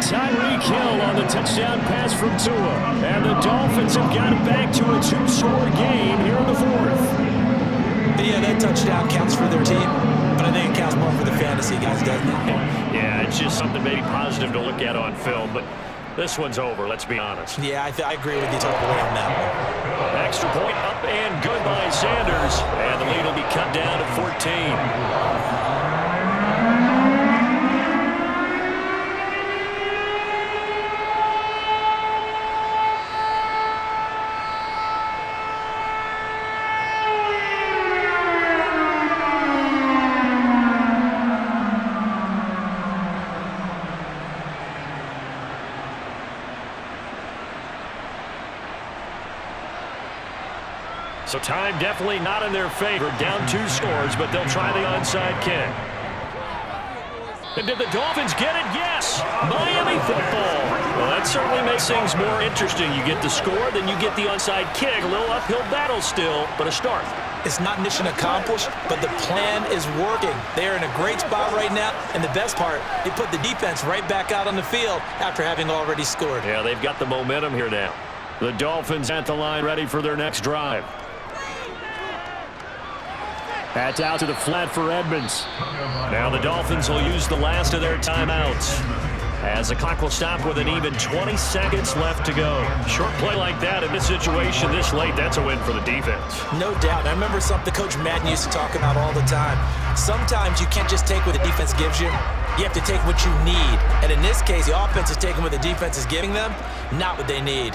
Tyreek Hill on the touchdown pass from Tua. And the Dolphins have got it back to a 2-score game here in the fourth. Yeah, that touchdown counts for their team, but I think it counts more for the fantasy guys, doesn't it? Yeah, it's just something maybe positive to look at on film, but this one's over, let's be honest. Yeah, I agree with you totally on that one. Extra point up and good by Sanders, and the lead will be cut down to 14. So time definitely not in their favor. Down 2 scores, but they'll try the onside kick. And did the Dolphins get it? Yes! Miami football. Well, that certainly makes things more interesting. You get the score, then you get the onside kick. A little uphill battle still, but a start. It's not mission accomplished, but the plan is working. They're in a great spot right now, and the best part, they put the defense right back out on the field after having already scored. Yeah, they've got the momentum here now. The Dolphins at the line ready for their next drive. That's out to the flat for Edmonds. Now the Dolphins will use the last of their timeouts as the clock will stop with an even 20 seconds left to go. Short play like that in this situation this late, that's a win for the defense. No doubt. I remember something Coach Madden used to talk about all the time. Sometimes you can't just take what the defense gives you. You have to take what you need. And in this case, the offense is taking what the defense is giving them, not what they need.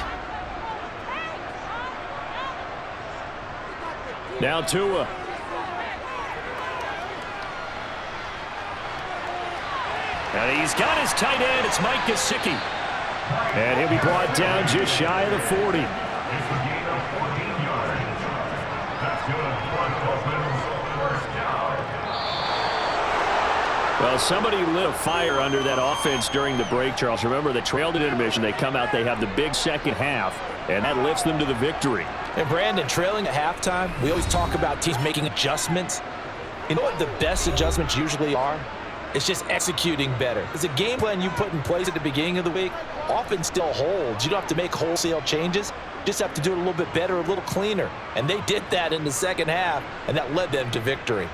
Now Tua. And he's got his tight end. It's Mike Gesicki. And he'll be brought down just shy of the 40. It's a gain of 14 yards. That's good for the Dolphins. First down. Well, somebody lit a fire under that offense during the break, Charles. Remember, they trailed at intermission. They come out, they have the big second half, and that lifts them to the victory. And Brandon, trailing at halftime, we always talk about teams making adjustments. You know what the best adjustments usually are? It's just executing better. It's a game plan you put in place at the beginning of the week often still holds. You don't have to make wholesale changes. You just have to do it a little bit better, a little cleaner. And they did that in the second half, and that led them to victory.